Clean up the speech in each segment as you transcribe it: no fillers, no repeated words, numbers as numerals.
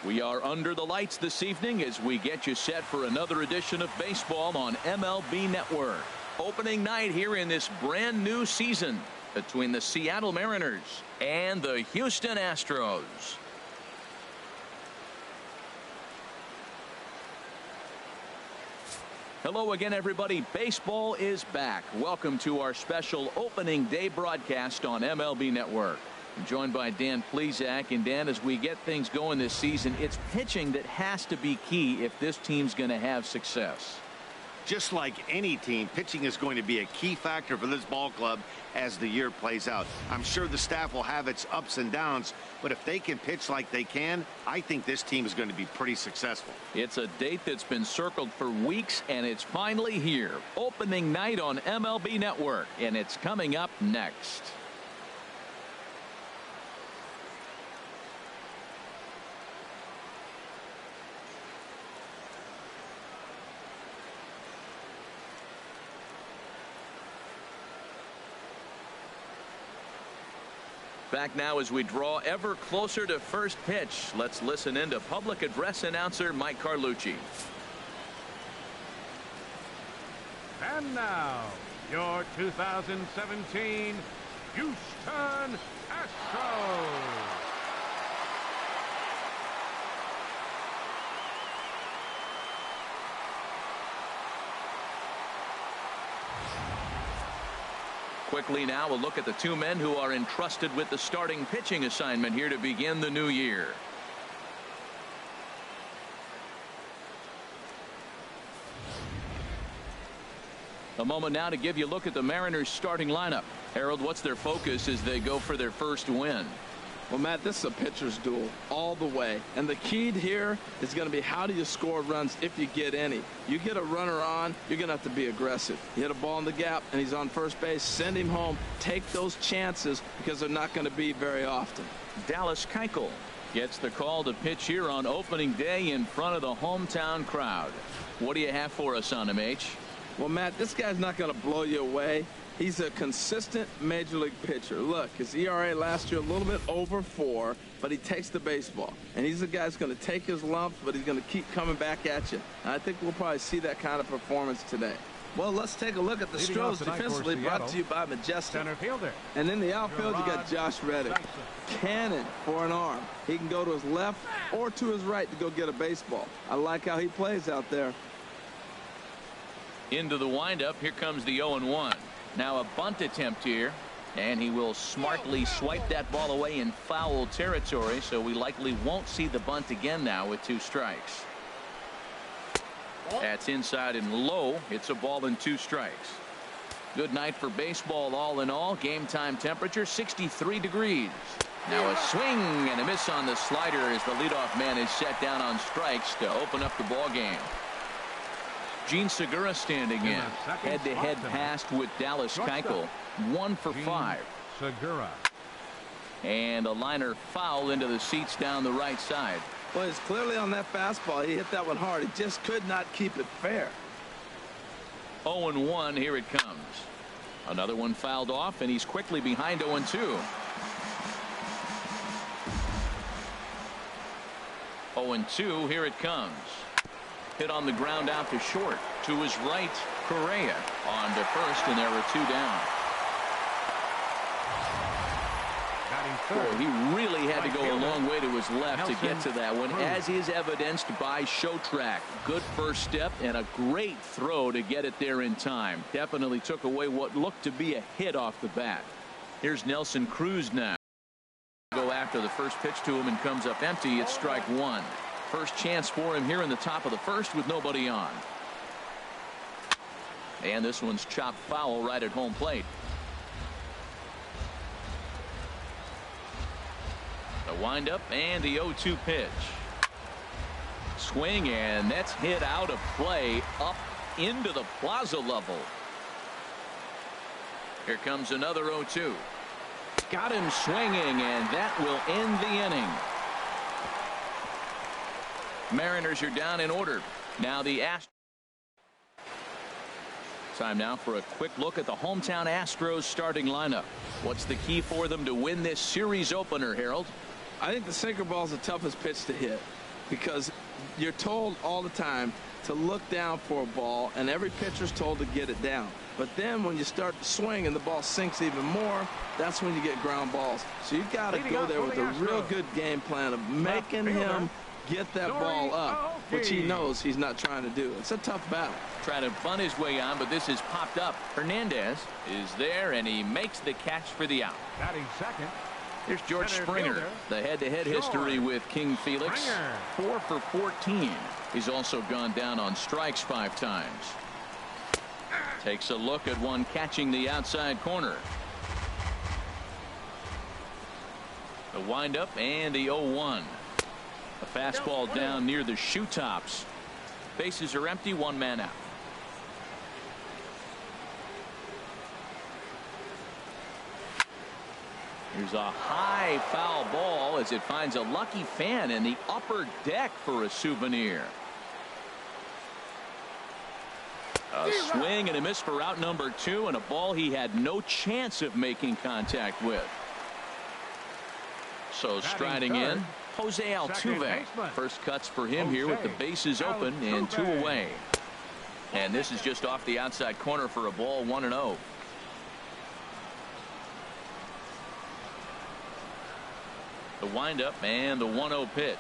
We are under the lights this evening as we get you set for another edition of baseball on MLB Network. Opening night here in this brand new season between the Seattle Mariners and the Houston Astros. Hello again, everybody. Baseball is back. Welcome to our special opening day broadcast on MLB Network. I'm joined by Dan Plesac. And Dan, as we get things going this season, it's pitching that has to be key if this team's going to have success. Just like any team, pitching is going to be a key factor for this ball club as the year plays out. I'm sure the staff will have its ups and downs, but if they can pitch like they can, I think this team is going to be pretty successful. It's a date that's been circled for weeks, and it's finally here. Opening night on MLB Network, and it's coming up next. Back now as we draw ever closer to first pitch. Let's listen in to public address announcer Mike Carlucci. And now, your 2017 Houston Astros. Quickly now, we'll look at the two men who are entrusted with the starting pitching assignment here to begin the new year. A moment now to give you a look at the Mariners starting lineup. Harold, what's their focus as they go for their first win? Well, Matt, this is a pitcher's duel all the way. And the key here is going to be how do you score runs if you get any. You get a runner on, you're going to have to be aggressive. You hit a ball in the gap, and he's on first base. Send him home. Take those chances because they're not going to be very often. Dallas Keuchel gets the call to pitch here on opening day in front of the hometown crowd. What do you have for us on him, H? Well, Matt, this guy's not going to blow you away. He's a consistent major league pitcher. Look, his ERA last year a little bit over 4, but he takes the baseball. And he's the guy that's going to take his lumps, but he's going to keep coming back at you. And I think we'll probably see that kind of performance today. Well, let's take a look at the Astros defensively, brought to you by Majestic. Center fielder. And in the outfield, you got Josh Reddick. Cannon for an arm. He can go to his left or to his right to go get a baseball. I like how he plays out there. Into the windup. Here comes the 0-1. Now a bunt attempt here, and he will smartly swipe that ball away in foul territory, so we likely won't see the bunt again now with 2 strikes. That's inside and low. It's a ball and 2 strikes. Good night for baseball all in all. Game time temperature 63 degrees. Now a swing and a miss on the slider as the leadoff man is set down on strikes to open up the ball game. Gene Segura standing in. Head-to-head pass with Dallas Keuchel. 1 for 5. Segura. And a liner foul into the seats down the right side. Well, he's clearly on that fastball. He hit that one hard. He just could not keep it fair. 0-1. Here it comes. Another one fouled off, and he's quickly behind 0-2. 0-2. Here it comes. Hit on the ground out to short. To his right, Correa on to first, and there were 2 down. Boy, he really had to go a long way to his left to get to that one, as is evidenced by Showtrack. Good first step and a great throw to get it there in time. Definitely took away what looked to be a hit off the bat. Here's Nelson Cruz now. Go after the first pitch to him and comes up empty. It's strike 1. First chance for him here in the top of the first with nobody on. And this one's chopped foul right at home plate. The windup and the 0-2 pitch. Swing, and that's hit out of play up into the plaza level. Here comes another 0-2. Got him swinging, and that will end the inning. Mariners are down in order. Now the Astros. Time now for a quick look at the hometown Astros starting lineup. What's the key for them to win this series opener, Harold? I think the sinker ball is the toughest pitch to hit. because you're told all the time to look down for a ball, and every pitcher's told to get it down. But then when you start to swing and the ball sinks even more, that's when you get ground balls. So you got to go there with a real good game plan of making him get that ball up, which he knows he's not trying to do. It's a tough battle. Trying to bunt his way on, but this is popped up. Hernandez is there, and he makes the catch for the out. Batting second. Here's George Springer. The head-to-head history with King Felix. 4 for 14. He's also gone down on strikes 5 times. Takes a look at one catching the outside corner. The windup and the 0-1. A fastball down near the shoe tops. Bases are empty, 1 man out. Here's a high foul ball as it finds a lucky fan in the upper deck for a souvenir. A swing and a miss for out number 2, and a ball he had no chance of making contact with. So striding in, Jose Altuve. First cuts for him here with the bases open and 2 away. And this is just off the outside corner for a ball, 1-0. The windup and the 1-0 pitch.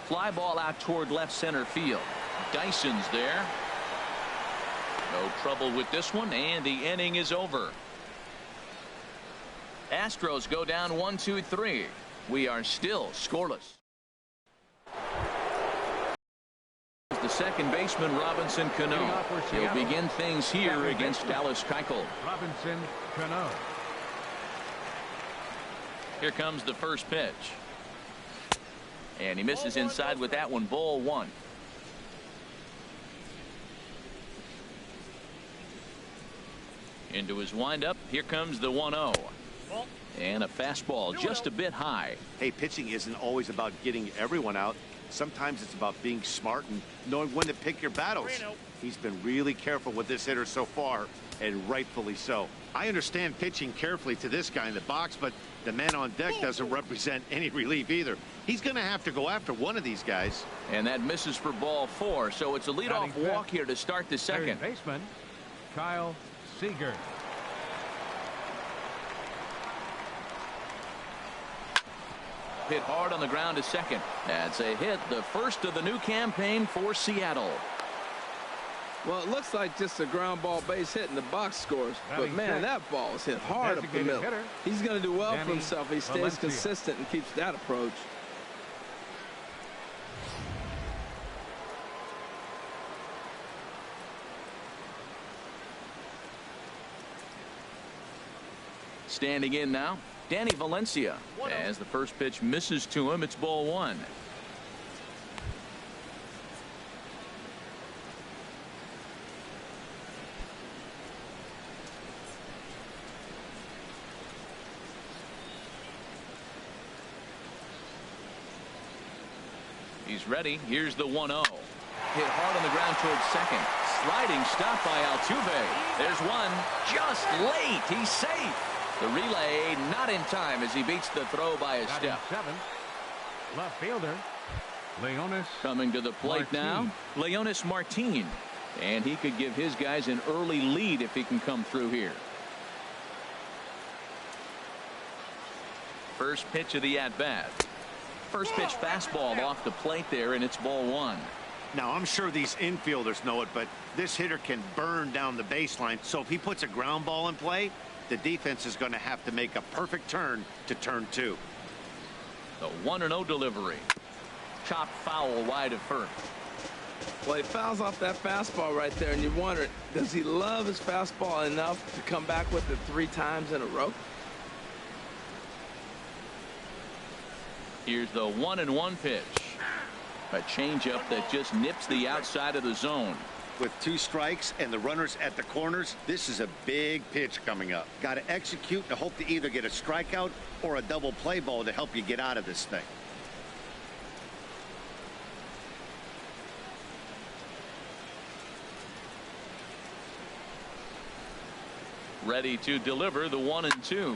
Fly ball out toward left center field. Dyson's there. No trouble with this one, and the inning is over. Astros go down 1-2-3. We are still scoreless. The second baseman, Robinson Cano. He'll begin things here against Dallas Keuchel. Robinson Cano. Here comes the first pitch. And he misses inside with that one, ball 1. Into his windup. Here comes the 1-0. And a fastball just a bit high. Hey, pitching isn't always about getting everyone out. Sometimes it's about being smart and knowing when to pick your battles. He's been really careful with this hitter so far, and rightfully so. I understand pitching carefully to this guy in the box, but the man on deck doesn't represent any relief either. He's going to have to go after one of these guys. And that misses for ball 4, so it's a leadoff walk here to start the second. Third baseman, Kyle Seager. Hit hard on the ground to second. That's a hit, the first of the new campaign for Seattle. Well, it looks like just a ground ball base hit in the box scores, but man, that ball is hit hard up the middle. He's going to do well for himself. He stays consistent and keeps that approach. Standing in now, Danny Valencia. As the first pitch misses to him, it's ball 1. He's ready. Here's the 1-0. Hit hard on the ground towards second. Sliding stop by Altuve. There's one. Just late. He's safe. The relay not in time as he beats the throw by a step. 7. Left fielder, Leonis. Coming to the plate now, Leonis Martin. And he could give his guys an early lead if he can come through here. First pitch of the at-bat. First pitch fastball off the plate there, and it's ball 1. Now, I'm sure these infielders know it, but this hitter can burn down the baseline. So if he puts a ground ball in play, the defense is going to have to make a perfect turn to turn 2. The 1-0 delivery. Chopped foul wide of first. Well, he fouls off that fastball right there, and you wonder, does he love his fastball enough to come back with it 3 times in a row? Here's the 1-1 pitch. A changeup that just nips the outside of the zone. With 2 strikes and the runners at the corners, this is a big pitch coming up. Got to execute to hope to either get a strikeout or a double play ball to help you get out of this thing. Ready to deliver the 1-2.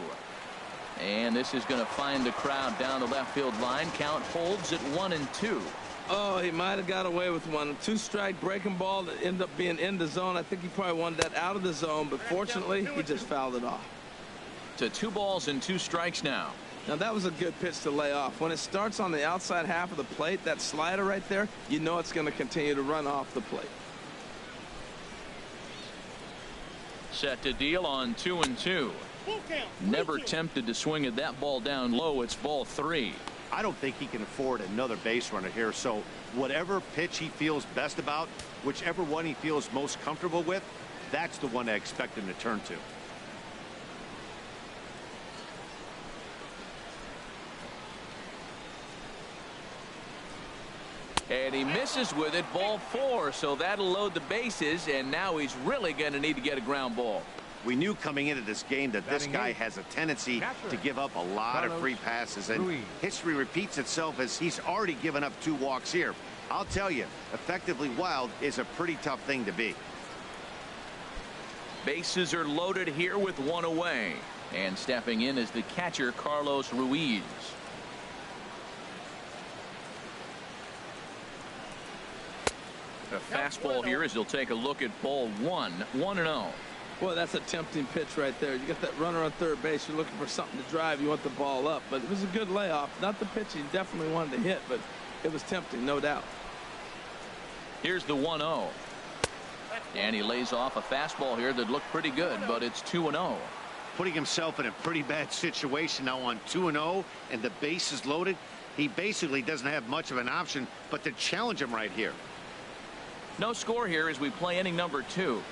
And this is going to find the crowd down the left field line. Count holds at 1-2. Oh, he might have got away with one. Two-strike breaking ball that ended up being in the zone. I think he probably wanted that out of the zone, but fortunately, he just fouled it off. To 2 balls and 2 strikes now. Now, that was a good pitch to lay off. When it starts on the outside half of the plate, that slider right there, you know it's going to continue to run off the plate. Set to deal on 2-2. Never tempted to swing at that ball down low. It's ball 3. I don't think he can afford another base runner here, so whatever pitch he feels best about, whichever one he feels most comfortable with, that's the one I expect him to turn to. And he misses with it, ball 4, so that'll load the bases, and now he's really going to need to get a ground ball. We knew coming into this game that this guy has a tendency to give up a lot of free passes, and history repeats itself as he's already given up 2 walks here. I'll tell you, effectively wild is a pretty tough thing to be. Bases are loaded here with 1 away, and stepping in is the catcher, Carlos Ruiz. A fastball here as he'll take a look at ball 1. 1-0. Boy, that's a tempting pitch right there. You got that runner on third base. You're looking for something to drive. You want the ball up. But it was a good layoff. Not the pitch he definitely wanted to hit, but it was tempting, no doubt. Here's the 1-0. And he lays off a fastball here that looked pretty good, but it's 2-0. Putting himself in a pretty bad situation now on 2-0, and the base is loaded. He basically doesn't have much of an option but to challenge him right here. No score here as we play inning number 2.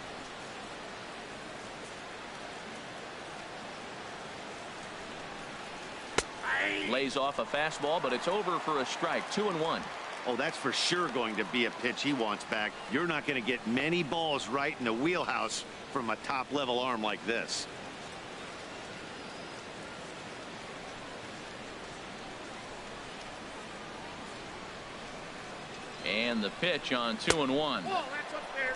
Lays off a fastball, but it's over for a strike. 2-1. Oh, that's for sure going to be a pitch he wants back. You're not going to get many balls right in the wheelhouse from a top-level arm like this. And the pitch on 2-1.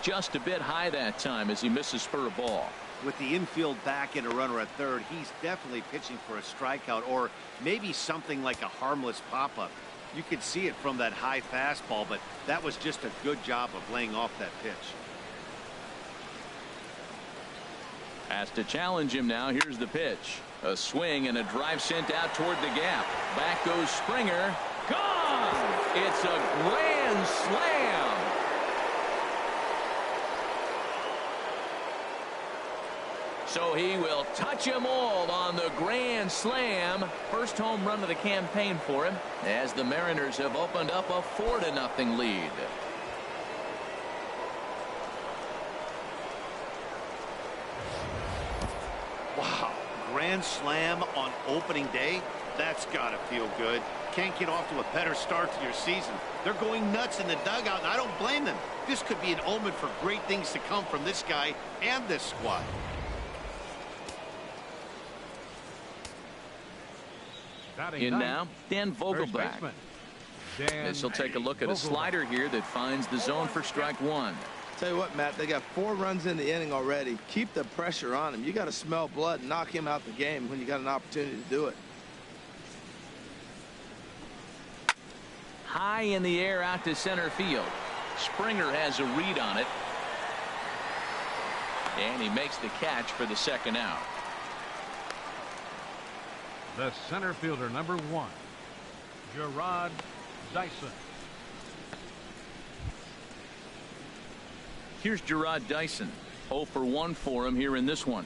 Just a bit high that time as he misses for a ball. With the infield back and a runner at third, he's definitely pitching for a strikeout or maybe something like a harmless pop-up. You could see it from that high fastball, but that was just a good job of laying off that pitch. Has to challenge him now. Here's the pitch. A swing and a drive sent out toward the gap. Back goes Springer. Gone! It's a grand slam. So he will touch them all on the grand slam. First home run of the campaign for him as the Mariners have opened up a 4-0 lead. Wow, grand slam on opening day. That's got to feel good. Can't get off to a better start to your season. They're going nuts in the dugout, and I don't blame them. This could be an omen for great things to come from this guy and this squad. In now, Dan Vogelbach. This will take a look at a slider here that finds the zone for strike 1. Tell you what, Matt, they got 4 runs in the inning already. Keep the pressure on him. You got to smell blood and knock him out the game when you got an opportunity to do it. High in the air out to center field. Springer has a read on it. And he makes the catch for the second out. The center fielder, number 1, Gerard Dyson. Here's Gerard Dyson. 0 for 1 for him here in this one.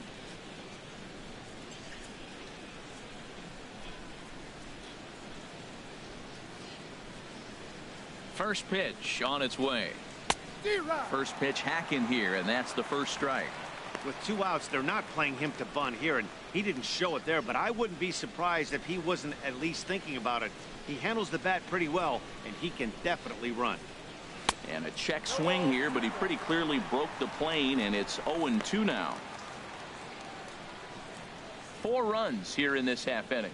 First pitch on its way. First pitch hacking here, and that's the first strike. With 2 outs, they're not playing him to bunt here, and he didn't show it there, but I wouldn't be surprised if he wasn't at least thinking about it. He handles the bat pretty well, and he can definitely run. And a check swing here, but he pretty clearly broke the plane, and it's 0-2 now. 4 runs here in this half inning.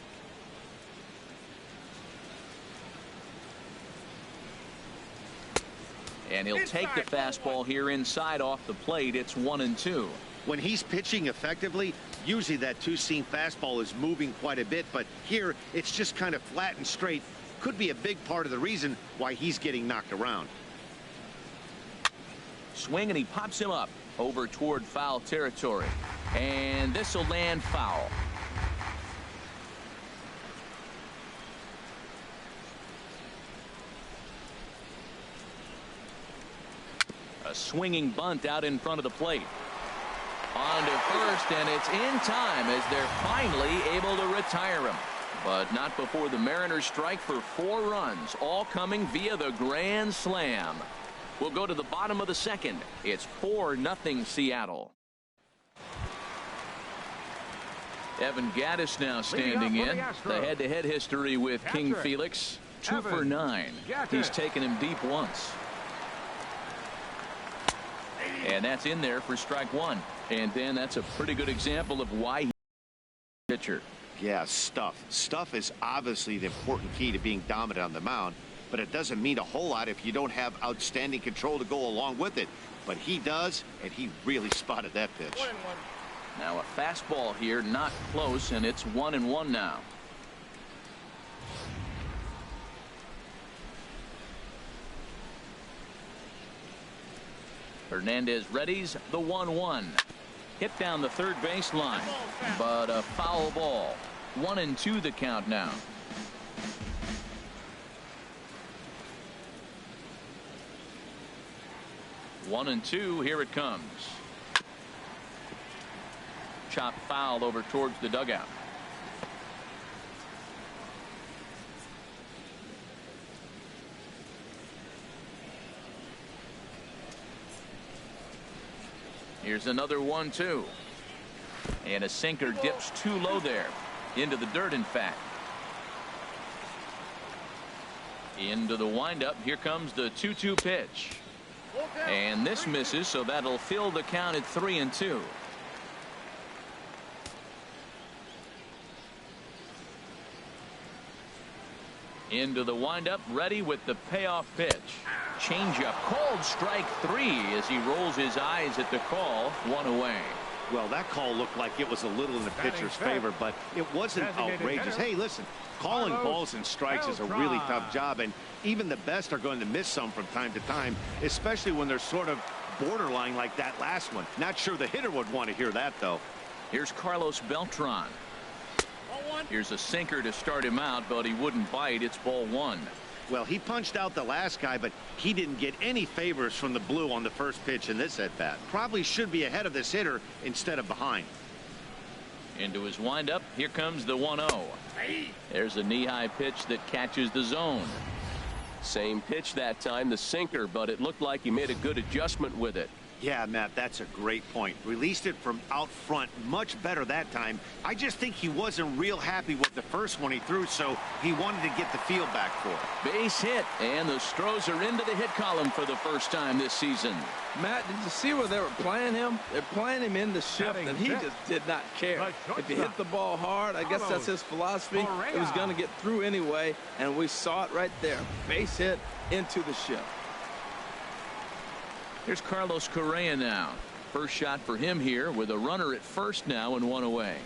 And he'll take the fastball here inside off the plate. It's 1-2. When he's pitching effectively, usually that 2-seam fastball is moving quite a bit, but here it's just kind of flat and straight. could be a big part of the reason why he's getting knocked around. Swing, and he pops him up over toward foul territory. And this will land foul. A swinging bunt out in front of the plate. On to first, and it's in time as they're finally able to retire him. But not before the Mariners strike for 4 runs, all coming via the grand slam. We'll go to the bottom of the second. It's 4-0 Seattle. Evan Gattis now standing in. The head-to-head history with King Felix. 2 for 9. He's taken him deep once. And that's in there for strike 1. And then that's a pretty good example of why he's a pitcher. Yeah, stuff is obviously the important key to being dominant on the mound, but it doesn't mean a whole lot if you don't have outstanding control to go along with it. But he does, and he really spotted that pitch. Now a fastball here, not close, and it's 1-1 now. Hernandez readies the 1-1. Hit down the third baseline, but a foul ball. 1-2 the count now. One and two, here it comes. Chop foul over towards the dugout. Here's another 1-2. And a sinker dips too low there. Into the dirt, in fact. Into the windup. Here comes the 2-2 pitch. And this misses, so that'll fill the count at 3-2. Into the windup, ready with the payoff pitch. Changeup, called strike 3 as he rolls his eyes at the call. 1 away. Well, that call looked like it was a little in the pitcher's favor, but it wasn't outrageous. Hey, listen, calling balls and strikes is a really tough job, and even the best are going to miss some from time to time, especially when they're sort of borderline like that last one. Not sure the hitter would want to hear that, though. Here's Carlos Beltran. Here's a sinker to start him out, but he wouldn't bite. It's ball 1. Well, he punched out the last guy, but he didn't get any favors from the blue on the first pitch in this at-bat. Probably should be ahead of this hitter instead of behind. Into his windup. Here comes the 1-0. There's a knee-high pitch that catches the zone. Same pitch that time, the sinker, but it looked like he made a good adjustment with it. Yeah, Matt, that's a great point. Released it from out front much better that time. I just think he wasn't real happy with the first one he threw, so he wanted to get the field back for it. Base hit, and the Astros are into the hit column for the first time this season. Matt, did you see where they were playing him? They're playing him in the shift, and he just did not care. If he hit the ball hard, I guess that's his philosophy. It was going to get through anyway, and we saw it right there. Base hit into the shift. Here's Carlos Correa now. First shot for him here with a runner at first now and 1 away.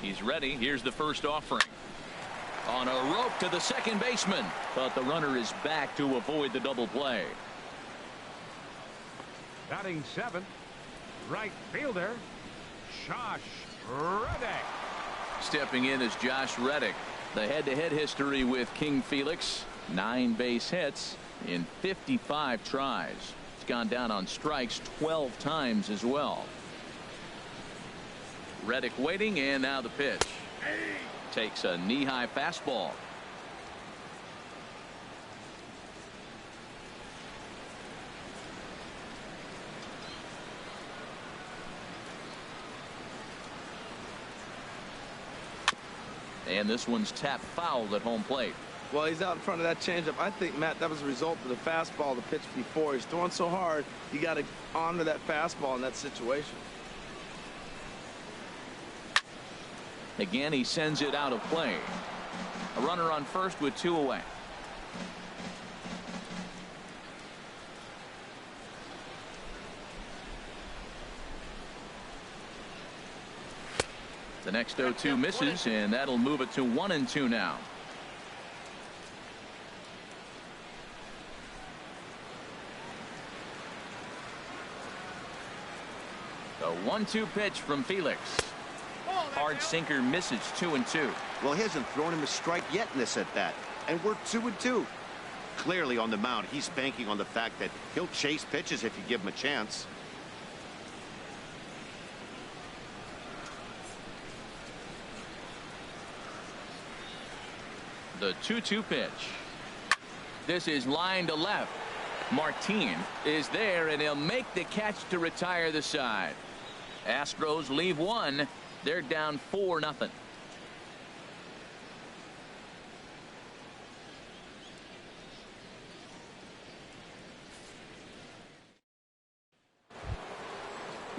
He's ready. Here's the first offering. On a rope to the second baseman, but the runner is back to avoid the double play. Batting 7th, right fielder, Josh Reddick. Stepping in is Josh Reddick. The head-to-head history with King Felix. 9 base hits in 55 tries. It's gone down on strikes 12 times as well. Reddick waiting, and now the pitch. Takes a knee-high fastball. And this one's tapped foul at home plate. Well, he's out in front of that changeup. I think, Matt, that was a result of the fastball, the pitch before. He's throwing so hard, you got to honor that fastball in that situation. Again, he sends it out of play. A runner on first with 2 away. The next 0-2 misses, and that'll move it to 1-2 now. The 1-2 pitch from Felix. Hard sinker misses, 2-2. Well, he hasn't thrown him a strike yet in this at bat, and we're 2-2. Clearly on the mound, he's banking on the fact that he'll chase pitches if you give him a chance. The 2-2 pitch. This is line to left. Martin is there, and he'll make the catch to retire the side. Astros leave 1. They're down 4-0.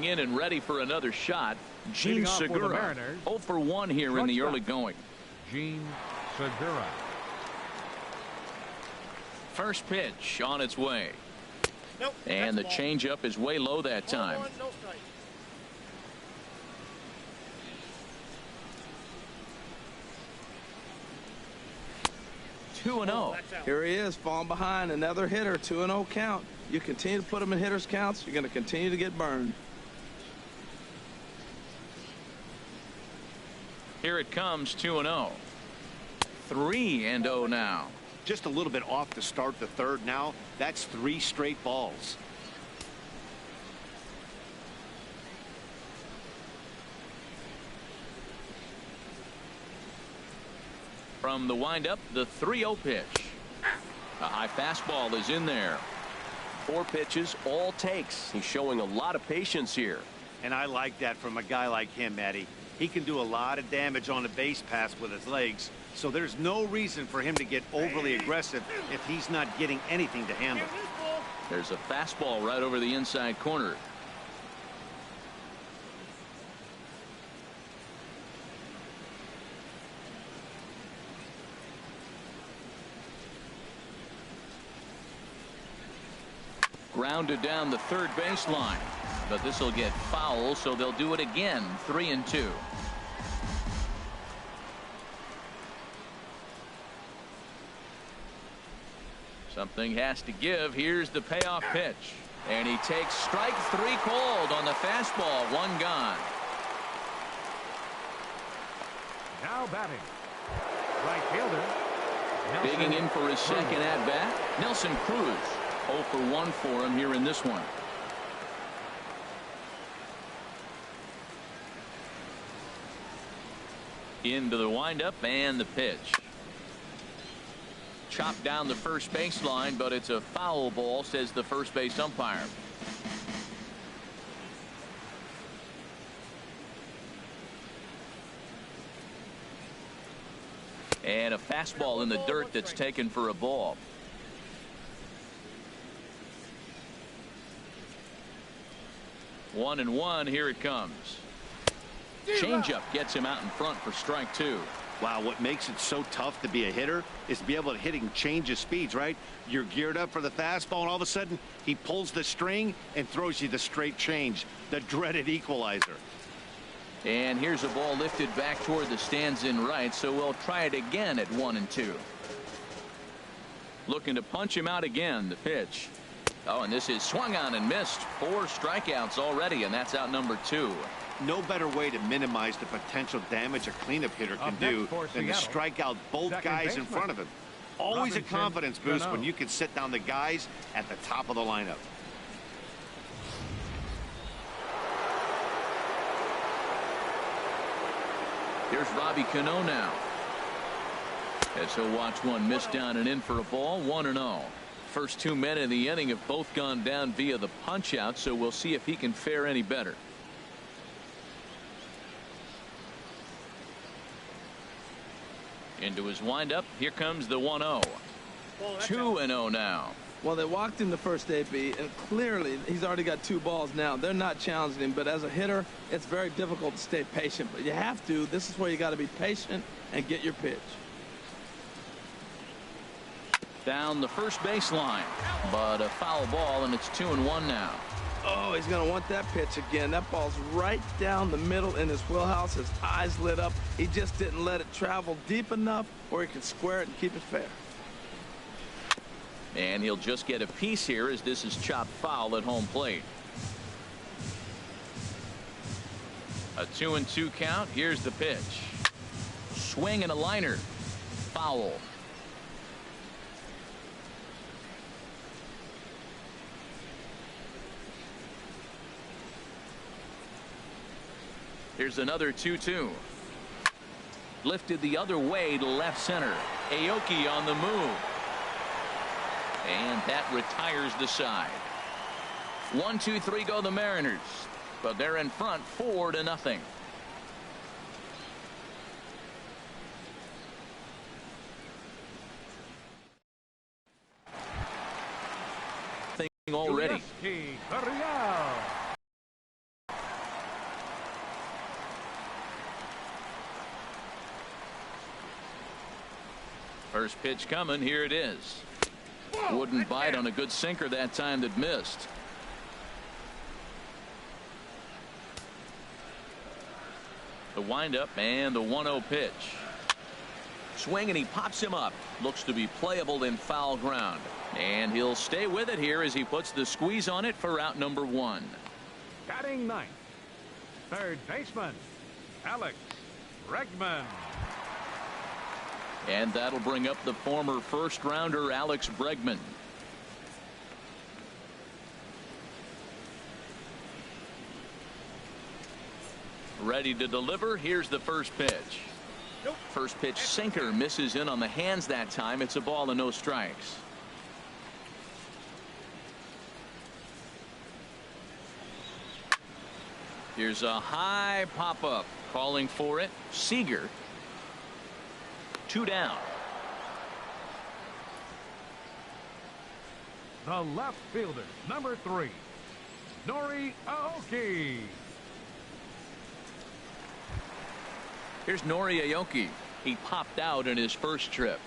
In and ready for another shot. Gene Segura. 0 for 1 here in the early going. Gene Segura. First pitch on its way. Nope, and the changeup is way low that time. 1-1, no strike. Two and 0. Here he is, falling behind, another hitter, 2-0 count. You continue to put him in hitters counts, you're going to continue to get burned. Here it comes, 2-0. 3-0 now. Just a little bit off to start the third now. That's 3 straight balls. From the windup, the 3-0 pitch. A high fastball is in there. 4 pitches, all takes. He's showing a lot of patience here. And I like that from a guy like him, Eddie. He can do a lot of damage on a base pass with his legs, so there's no reason for him to get overly aggressive if he's not getting anything to handle. There's a fastball right over the inside corner. Grounded down the third baseline, but this will get foul, so they'll do it again. 3-2. Something has to give. Here's the payoff pitch, and he takes strike 3 called on the fastball. 1 gone. Now batting, right fielder. Digging in for his second at bat, Nelson Cruz. 0 for 1 for him here in this one. Into the windup and the pitch. Chopped down the first baseline, but it's a foul ball, says the first base umpire. And a fastball in the dirt that's taken for a ball. One and one. Here it comes. Changeup gets him out in front for strike 2. Wow, what makes it so tough to be a hitter is to be able to hitting change of speeds, right? You're geared up for the fastball, and all of a sudden he pulls the string and throws you the straight change, the dreaded equalizer. And here's a ball lifted back toward the stands in right, so we'll try it again at 1-2. Looking to punch him out again. The pitch. Oh, and this is swung on and missed. 4 strikeouts already, and that's out number 2. No better way to minimize the potential damage a cleanup hitter can do than to strike out both guys in front of him. Always a confidence boost when you can sit down the guys at the top of the lineup. Here's Robbie Cano now, as he'll watch one miss down and in for a ball. 1-0. First 2 men in the inning have both gone down via the punch out, so we'll see if he can fare any better. Into his windup. Here comes the 1-0. 2-0 now. Well, they walked him the first AB, and clearly he's already got 2 balls now. They're not challenging him, but as a hitter, it's very difficult to stay patient. But you have to. This is where you got to be patient and get your pitch. Down the first baseline, but a foul ball, and it's 2-1 now. Oh, he's going to want that pitch again. That ball's right down the middle in his wheelhouse. His eyes lit up. He just didn't let it travel deep enough where he could square it and keep it fair. And he'll just get a piece here as this is chopped foul at home plate. A 2-2 count. Here's the pitch. Swing and a liner. Foul. Here's another 2-2. Lifted the other way to left center. Aoki on the move. And that retires the side. 1-2-3 go the Mariners, but they're in front 4-0. Already. First pitch coming. Here it is. Wouldn't bite on a good sinker that time that missed. The windup and the 1-0 pitch. Swing and he pops him up. Looks to be playable in foul ground. And he'll stay with it here as he puts the squeeze on it for out number 1. Batting ninth, third baseman, Alex Bregman. And that'll bring up the former first rounder Alex Bregman. Ready to deliver. Here's the first pitch. First pitch sinker misses in on the hands that time. It's a ball and no strikes. Here's a high pop up. Calling for it. Seager. 2 down. The left fielder, number 3, Nori Aoki. Here's Nori Aoki. He popped out in his first trip.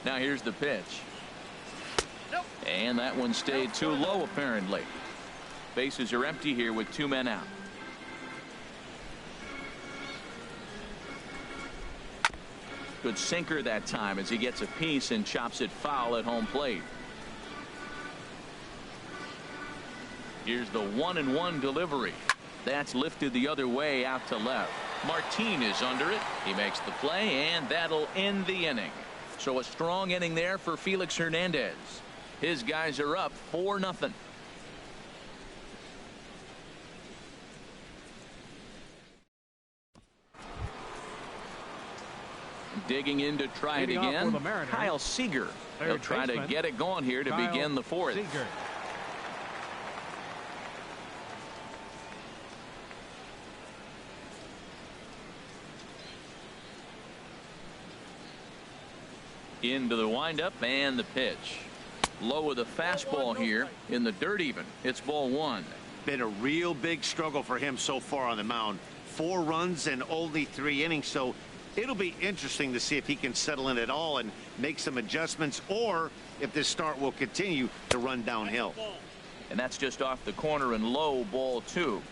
Now here's the pitch. And that one stayed too low apparently. Bases are empty here with 2 men out. Good sinker that time as he gets a piece and chops it foul at home plate. Here's the 1-1 delivery. That's lifted the other way out to left. Martin is under it. He makes the play, and that'll end the inning. So a strong inning there for Felix Hernandez. His guys are up 4-0. Digging in to try it again. Kyle Seager. They'll try to get it going here to begin the 4th. Into the windup and the pitch. Low with a fastball here in the dirt even. It's ball 1. Been a real big struggle for him so far on the mound. 4 runs and only 3 innings. So it'll be interesting to see if he can settle in at all and make some adjustments, or if this start will continue to run downhill. And that's just off the corner and low, ball 2.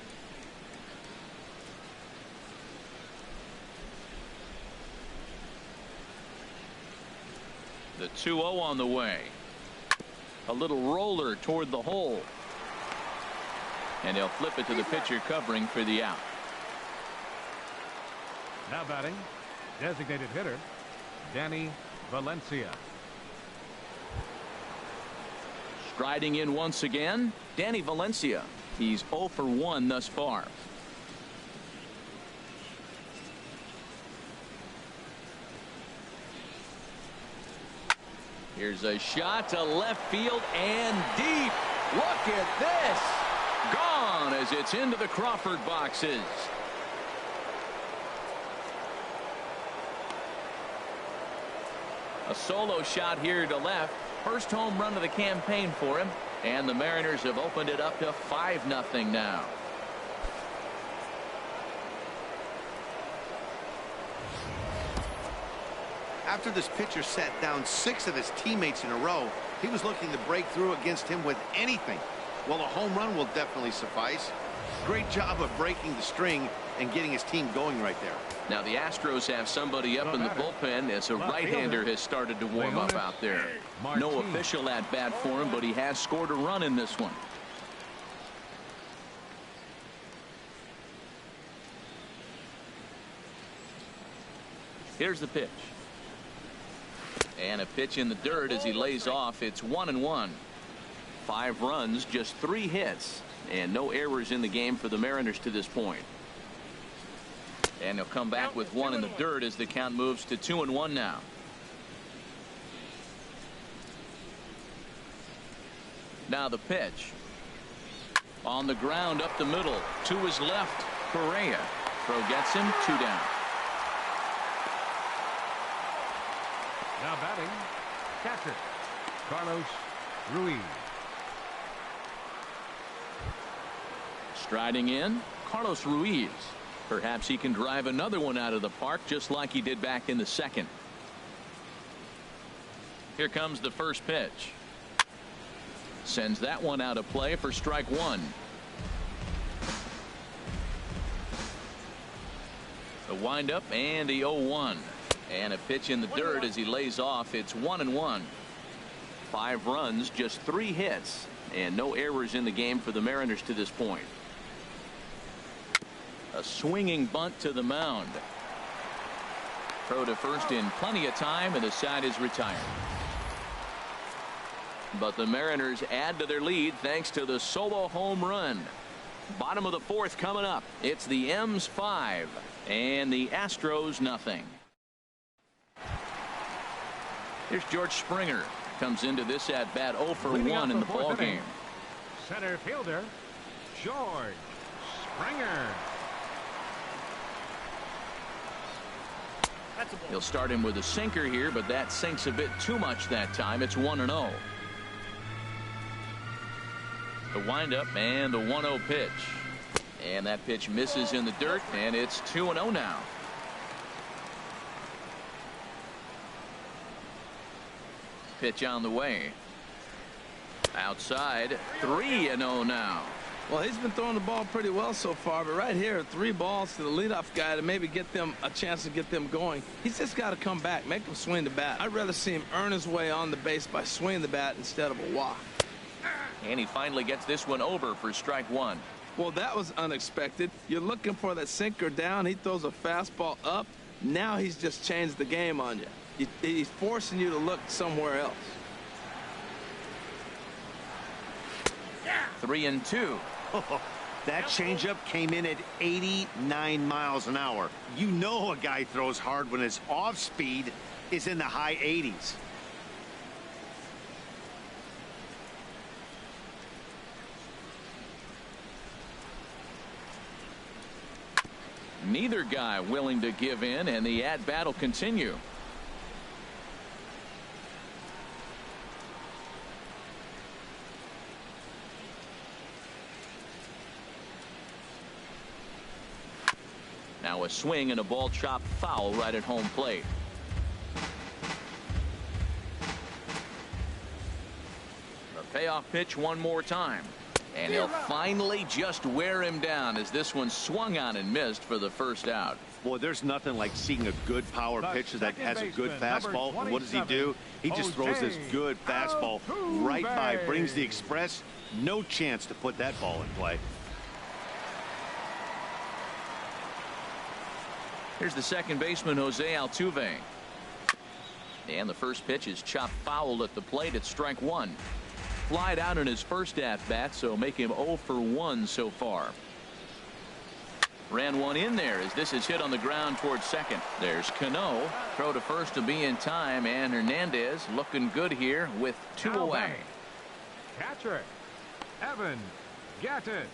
The 2-0 on the way. A little roller toward the hole. And he'll flip it to the pitcher covering for the out. Now batting, designated hitter, Danny Valencia. Striding in once again, Danny Valencia. He's 0 for 1 thus far. Here's a shot to left field and deep. Look at this. Gone as it's into the Crawford boxes. A solo shot here to left. First home run of the campaign for him. And the Mariners have opened it up to 5-0 now. After this pitcher sat down 6 of his teammates in a row, he was looking to break through against him with anything. Well, a home run will definitely suffice. Great job of breaking the string and getting his team going right there. Now the Astros have somebody up in the bullpen as a right-hander has started to warm up out there. No official at bat for him, but he has scored a run in this one. Here's the pitch. And a pitch in the dirt as he lays off. It's 1-1. 5 runs, just 3 hits, and no errors in the game for the Mariners to this point. And he'll come back with 1 in the dirt as the count moves to 2-1 now. Now the pitch. On the ground up the middle to his left. Correa. Throw gets him 2 down. Now batting, catcher, Carlos Ruiz. Striding in, Carlos Ruiz. Perhaps he can drive another one out of the park just like he did back in the second. Here comes the first pitch. Sends that one out of play for strike 1. The windup and the 0-1. And a pitch in the dirt as he lays off. It's 1-1. 5 runs, just 3 hits, and no errors in the game for the Mariners to this point. A swinging bunt to the mound. Throw to first in plenty of time, and the side is retired. But the Mariners add to their lead thanks to the solo home run. Bottom of the 4th coming up. It's the M's 5 and the Astros nothing. Here's George Springer. Comes into this at bat 0 for 1 in the ball game. Center fielder George Springer. He'll start him with a sinker here, but that sinks a bit too much that time. It's 1-0. The windup and the 1-0 pitch. And that pitch misses in the dirt, and it's 2-0 now. Pitch on the way. Outside, 3-0 now. Well, he's been throwing the ball pretty well so far, but right here, 3 balls to the leadoff guy to maybe get them a chance to get them going. He's just got to come back, make him swing the bat. I'd rather see him earn his way on the base by swinging the bat instead of a walk. And he finally gets this one over for strike 1. Well, that was unexpected. You're looking for that sinker down. He throws a fastball up. Now he's just changed the game on you. He's forcing you to look somewhere else. 3-2. That changeup came in at 89 miles an hour. You know a guy throws hard when his off speed is in the high 80s. Neither guy willing to give in, and the at-bat will continue. Now a swing and a ball chopped foul right at home plate. The payoff pitch one more time. And he'll finally just wear him down as this one swung on and missed for the first out. Boy, there's nothing like seeing a good power pitcher that has a good fastball. And what does he do? He just throws this good fastball right by, brings the express. No chance to put that ball in play. Here's the second baseman, Jose Altuve. And the first pitch is chopped foul at the plate at strike 1. Flied out in his first at-bat, so make him 0 for 1 so far. Ran one in there as this is hit on the ground towards second. There's Cano. Throw to first to be in time, and Hernandez looking good here with 2 away. Catcher Evan Gattis.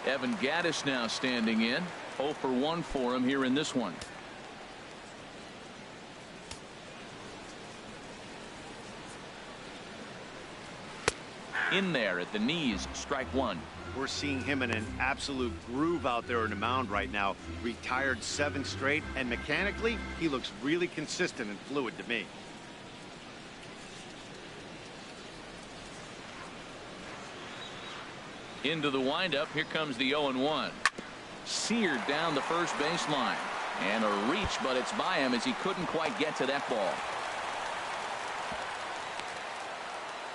Evan Gattis now standing in. 0 for 1 for him here in this one. In there at the knees, strike one. We're seeing him in an absolute groove out there on the mound right now. Retired 7 straight, and mechanically, he looks really consistent and fluid to me. Into the windup. Here comes the 0-1. Seared down the first baseline. And a reach, but it's by him as he couldn't quite get to that ball.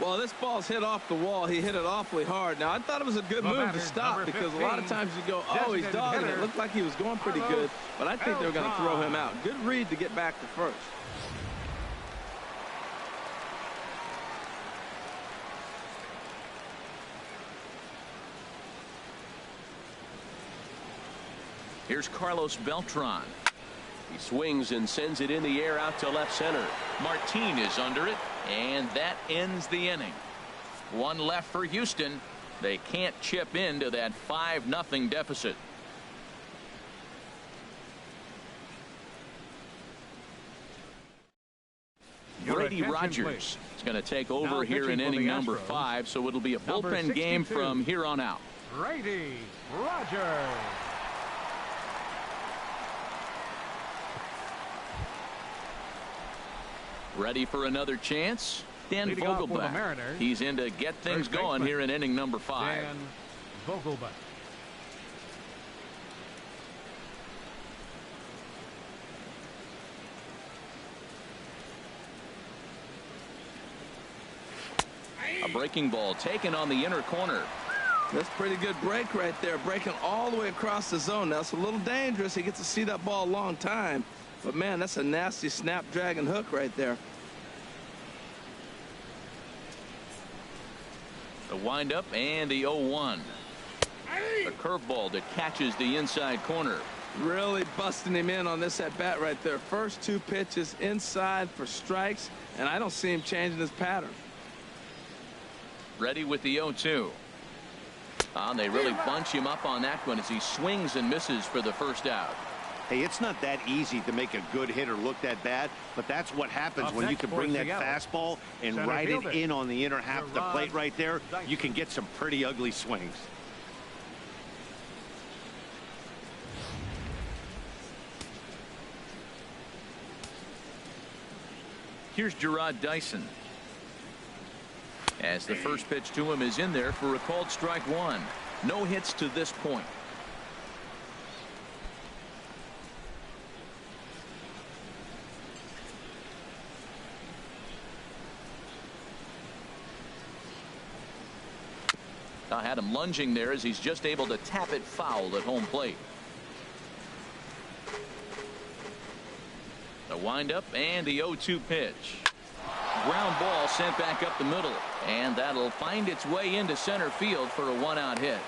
Well, this ball's hit off the wall. He hit it awfully hard. Now, I thought it was a good move to stop because a lot of times you go, oh, he's dogging it. Looked like he was going pretty good, but I think they were going to throw him out. Good read to get back to first. Here's Carlos Beltran. He swings and sends it in the air out to left center. Martin is under it, and that ends the inning. One left for Houston. They can't chip into that 5-0 deficit. Brady Rogers is going to take over here in inning number 5, so it'll be a bullpen game from here on out. Brady Rogers. Ready for another chance? Dan Vogelbach. He's in to get things going here in inning number 5. Dan Vogelbach. A breaking ball taken on the inner corner. That's a pretty good break right there, breaking all the way across the zone. Now, it's a little dangerous. He gets to see that ball a long time. But, man, that's a nasty snap-dragon hook right there. The windup and the 0-1. A curveball that catches the inside corner. Really busting him in on this at-bat right there. First 2 pitches inside for strikes, and I don't see him changing his pattern. Ready with the 0-2. They really bunch him up on that one as he swings and misses for the first out. Hey, it's not that easy to make a good hitter look that bad, but that's what happens when you can bring that fastball and ride it in on the inner half of the plate right there. You can get some pretty ugly swings. Here's Gerard Dyson. As the first pitch to him is in there for a called strike one. No hits to this point. I had him lunging there as he's just able to tap it foul at home plate. The windup and the 0-2 pitch. Ground ball sent back up the middle, and that'll find its way into center field for a 1-out hit.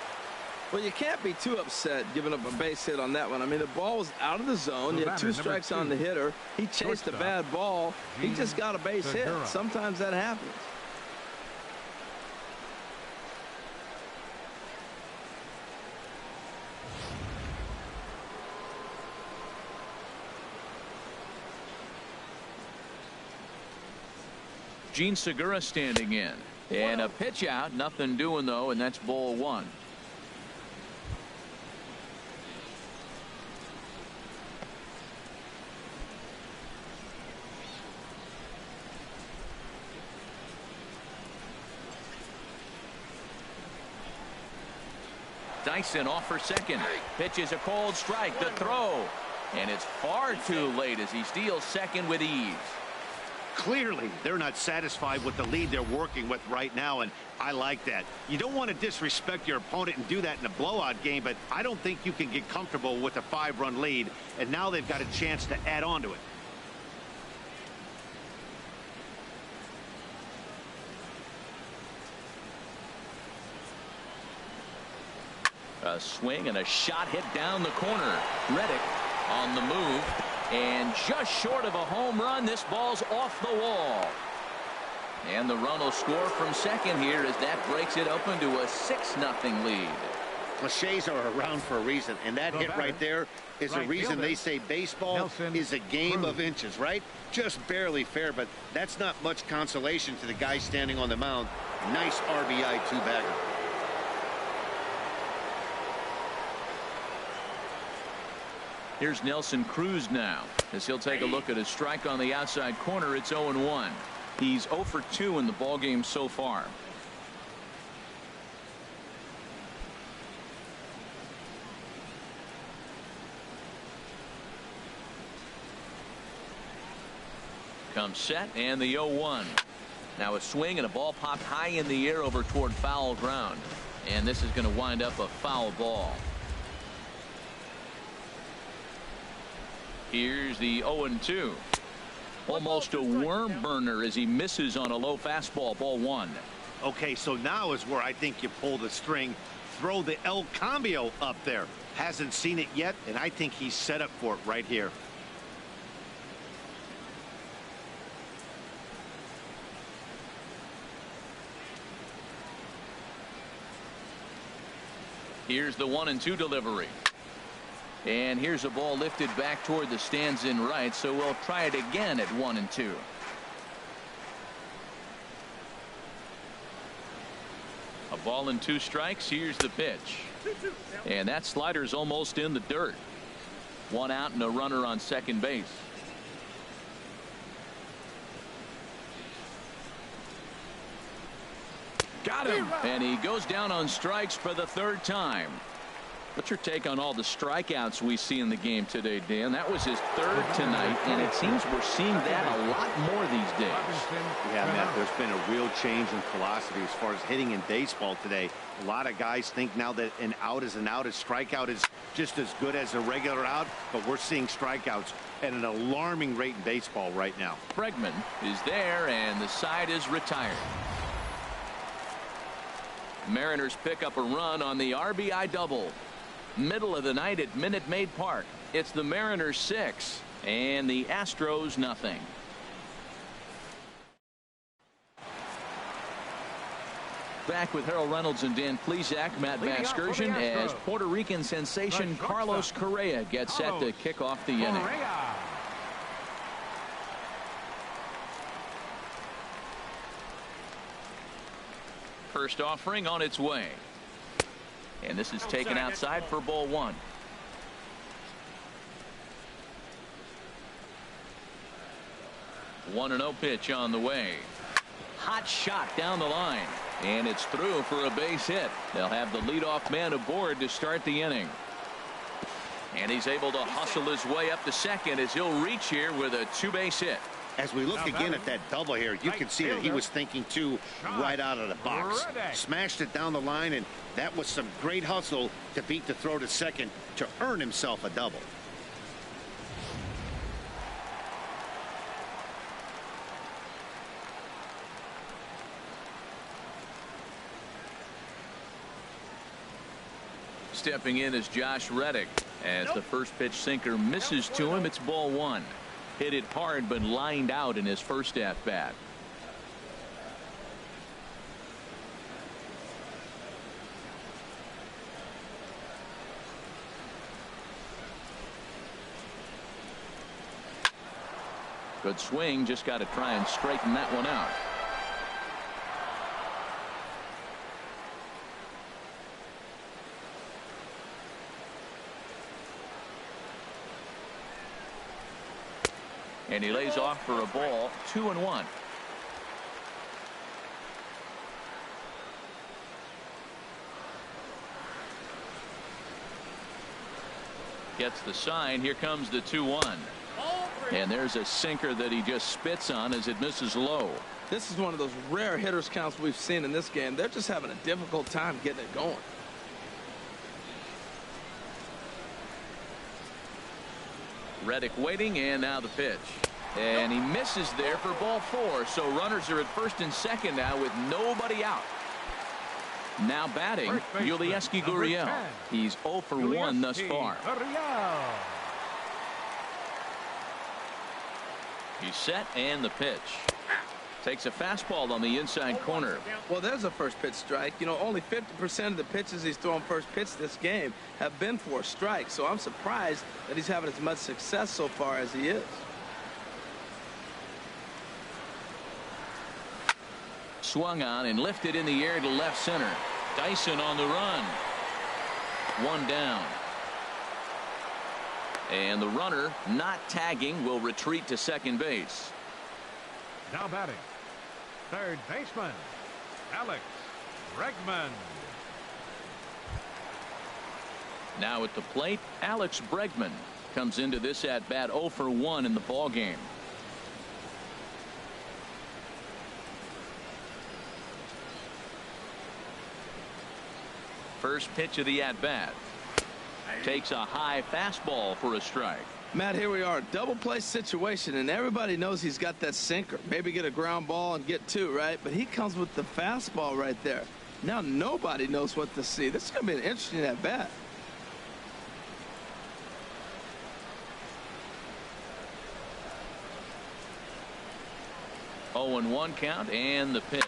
Well, you can't be too upset giving up a base hit on that one. I mean, the ball was out of the zone. You had 2 strikes on the hitter. He chased a bad ball. He just got a base hit. Sometimes that happens. Gene Segura standing in. And a pitch out. Nothing doing, though, and that's ball 1. Dyson off for second. Pitch is a cold strike. The throw. And it's far too late as he steals second with ease. Clearly, they're not satisfied with the lead they're working with right now, and I like that. You don't want to disrespect your opponent and do that in a blowout game, but I don't think you can get comfortable with a 5-run lead, and now they've got a chance to add on to it. A swing and a shot hit down the corner. Reddick on the move. And just short of a home run, this ball's off the wall. And the run will score from second here as that breaks it open to a 6-0 lead. cliches are around for a reason, and that hit right there is a reason they say baseball is a game of inches, right? Just barely fair, but that's not much consolation to the guy standing on the mound. Nice RBI two-bagger. Here's Nelson Cruz now, as he'll take a look at a strike on the outside corner. It's 0-1. He's 0 for 2 in the ballgame so far. Comes set, and the 0-1. Now a swing and a ball popped high in the air over toward foul ground, and this is going to wind up a foul ball. Here's the 0-2. Almost a worm burner as he misses on a low fastball. Ball 1. Okay, so now is where I think you pull the string. Throw the El Cambio up there. Hasn't seen it yet, and I think he's set up for it right here. Here's the 1-2 delivery. And here's a ball lifted back toward the stands in right, so we'll try it again at 1-2. A ball and 2 strikes. Here's the pitch. And that slider's almost in the dirt. 1 out and a runner on second base. Got him. And he goes down on strikes for the 3rd time. What's your take on all the strikeouts we see in the game today, Dan? That was his 3rd tonight, and it seems we're seeing that a lot more these days. Yeah, Matt, there's been a real change in philosophy as far as hitting in baseball today. A lot of guys think now that an out is an out. A strikeout is just as good as a regular out, but we're seeing strikeouts at an alarming rate in baseball right now. Bregman is there, and the side is retired. Mariners pick up a run on the RBI double. Middle of the night at Minute Maid Park. It's the Mariners 6 and the Astros nothing. Back with Harold Reynolds and Dan Plesac. Matt Vasgersian as Puerto Rican sensation Carlos Correa gets set to kick off the inning. First offering on its way. And this is taken outside for ball 1. One 1-0 pitch on the way. Hot shot down the line. And it's through for a base hit. They'll have the leadoff man aboard to start the inning. And he's able to hustle his way up to second as he'll reach here with a 2-base hit. As we look again at that double here, you can see that he was thinking too right out of the box. Smashed it down the line, and that was some great hustle to beat the throw to second to earn himself a double. Stepping in is Josh Reddick as the first pitch sinker misses to him. It's ball 1. Hit it hard but lined out in his first at bat. Good swing, just got to try and straighten that one out. And he lays off for a ball. 2-1. Gets the sign. Here comes the 2-1. And there's a sinker that he just spits on as it misses low. This is one of those rare hitters counts we've seen in this game. They're just having a difficult time getting it going. Reddick waiting, and now the pitch. And he misses there for ball 4. So runners are at first and second now with nobody out. Now batting, Yulieski Gurriel. He's 0 for 1 thus far. He's set, and the pitch. Takes a fastball on the inside corner. Well, there's a first pitch strike. You know, only 50% of the pitches he's thrown first pitch this game have been for a strike. So I'm surprised that he's having as much success so far as he is. Swung on and lifted in the air to left center. Dyson on the run. One down. And the runner, not tagging, will retreat to second base. Now batting, third baseman, Alex Bregman. Now at the plate, Alex Bregman comes into this at bat 0 for 1 in the ball game. First pitch of the at bat. Takes a high fastball for a strike. Matt, here we are, double play situation, and everybody knows he's got that sinker. Maybe get a ground ball and get two, right? But he comes with the fastball right there. Now nobody knows what to see. This is going to be an interesting at bat. Oh, and 1 count, and the pitch.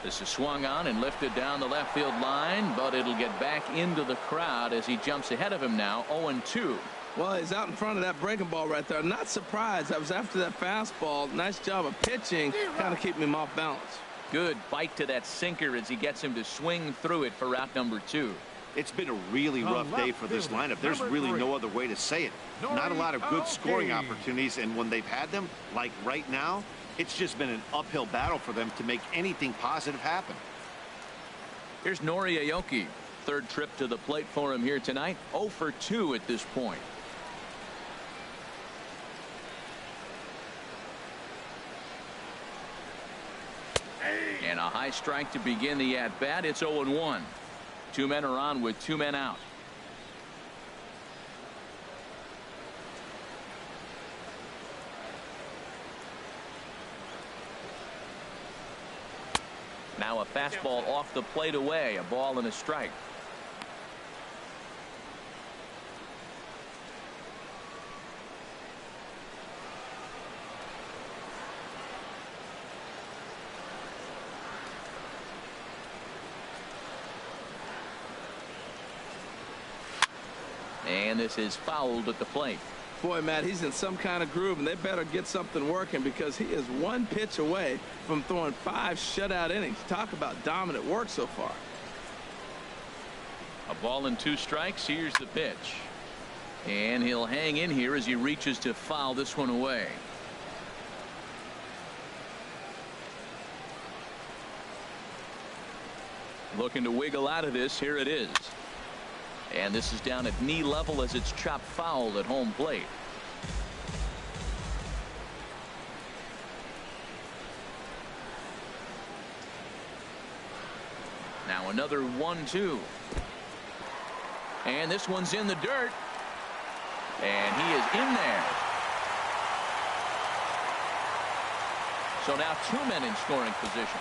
This is swung on and lifted down the left field line, but it'll get back into the crowd as he jumps ahead of him now. 0-2. Well, he's out in front of that breaking ball right there. I'm not surprised. I was after that fastball. Nice job of pitching, kind of keeping him off balance. Good bite to that sinker as he gets him to swing through it for route number 2. It's been a really rough day for this lineup. There's really no other way to say it. Not a lot of good scoring opportunities, and when they've had them, like right now, it's just been an uphill battle for them to make anything positive happen. Here's Nori Aoki. Third trip to the plate for him here tonight. 0 for 2 at this point. And a high strike to begin the at bat. It's 0-1. 2 men are on with 2 men out. Now a fastball off the plate away. A ball and a strike. And this is fouled at the plate. Boy, Matt, he's in some kind of groove, and they better get something working because he is 1 pitch away from throwing 5 shutout innings. Talk about dominant work so far. A ball and 2 strikes. Here's the pitch. And he'll hang in here as he reaches to foul this one away. Looking to wiggle out of this. Here it is. And this is down at knee level as it's chopped foul at home plate. Now another 1-2. And this one's in the dirt. And he is in there. So now 2 men in scoring position.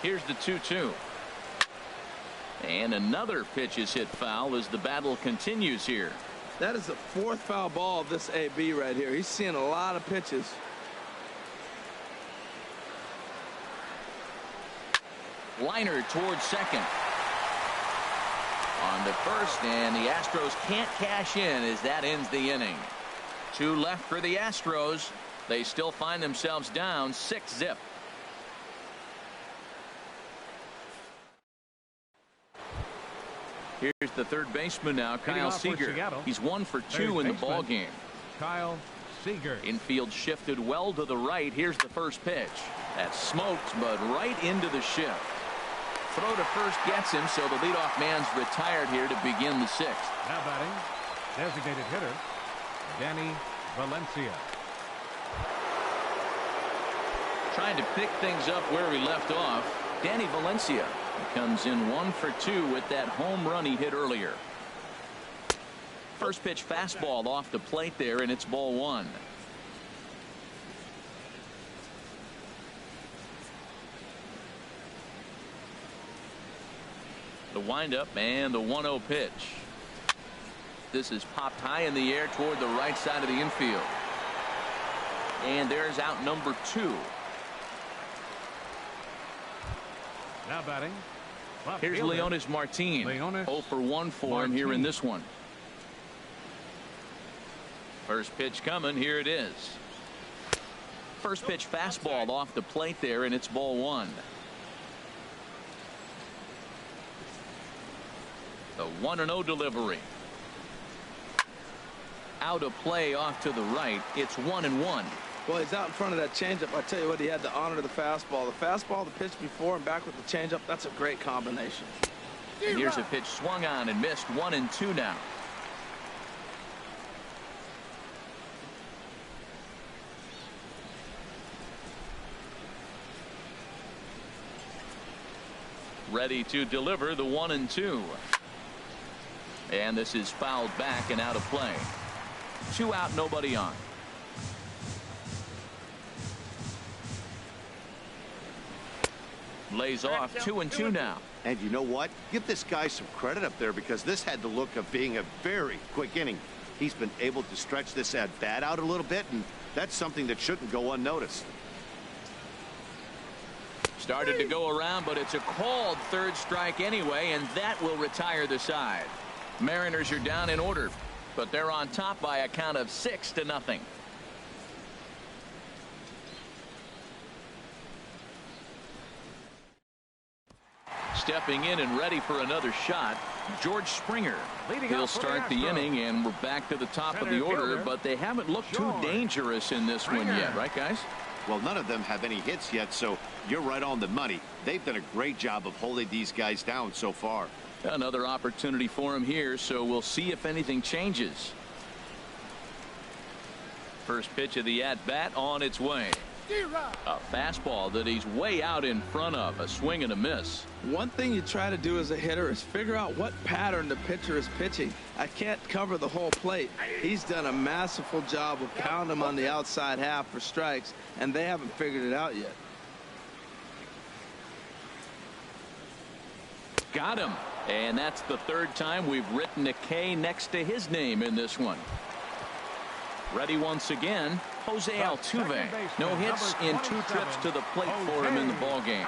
Here's the 2-2. And another pitch is hit foul as the battle continues here. That is the 4th foul ball of this AB right here. He's seeing a lot of pitches. Liner towards second. On to first, and the Astros can't cash in as that ends the inning. 2 left for the Astros. They still find themselves down 6-0. Here's the third baseman now, Kyle Seager. He's 1 for 2 in the ball game. Kyle Seager. Infield shifted well to the right. Here's the first pitch. That's smoked, but right into the shift. Throw to first gets him, so the leadoff man's retired here to begin the 6th. Now batting, designated hitter, Danny Valencia. Trying to pick things up where we left off. Danny Valencia comes in 1 for 2 with that home run he hit earlier. First pitch fastball off the plate there, and it's ball 1. The windup and the 1-0 pitch. This is popped high in the air toward the right side of the infield. And there's out number 2. Now batting. Here's Leonis Martin. 0 for 1 for him here in this one. First pitch coming. Here it is. First pitch fastball off the plate there, and it's ball 1. The 1-0 delivery. Out of play off to the right. It's 1-1. Well, he's out in front of that changeup. I tell you what, he had to honor the fastball. The fastball, the pitch before, and back with the changeup. That's a great combination. And here's a pitch swung on and missed. 1-2 now. Ready to deliver the 1-2. And this is fouled back and out of play. 2 out, nobody on. Lays off. 2-2 now. And you know what? Give this guy some credit up there, because this had the look of being a very quick inning. He's been able to stretch this at bat out a little bit, and that's something that shouldn't go unnoticed. Started to go around, but it's a called third strike anyway, and that will retire the side. Mariners are down in order, but they're on top by a count of 6-0. Stepping in and ready for another shot, George Springer. He'll start the inning, and we're back to the top of the order, but they haven't looked too dangerous in this one yet, right, guys? Well, none of them have any hits yet, so you're right on the money. They've done a great job of holding these guys down so far. Another opportunity for him here, so we'll see if anything changes. First pitch of the at-bat on its way. A fastball that he's way out in front of. A swing and a miss. One thing you try to do as a hitter is figure out what pattern the pitcher is pitching. I can't cover the whole plate. He's done a masterful job of pounding him on the outside half for strikes, and they haven't figured it out yet. Got him. And that's the 3rd time we've written a K next to his name in this one. Ready once again, Jose Altuve. No hits in 2 trips to the plate for him in the ballgame.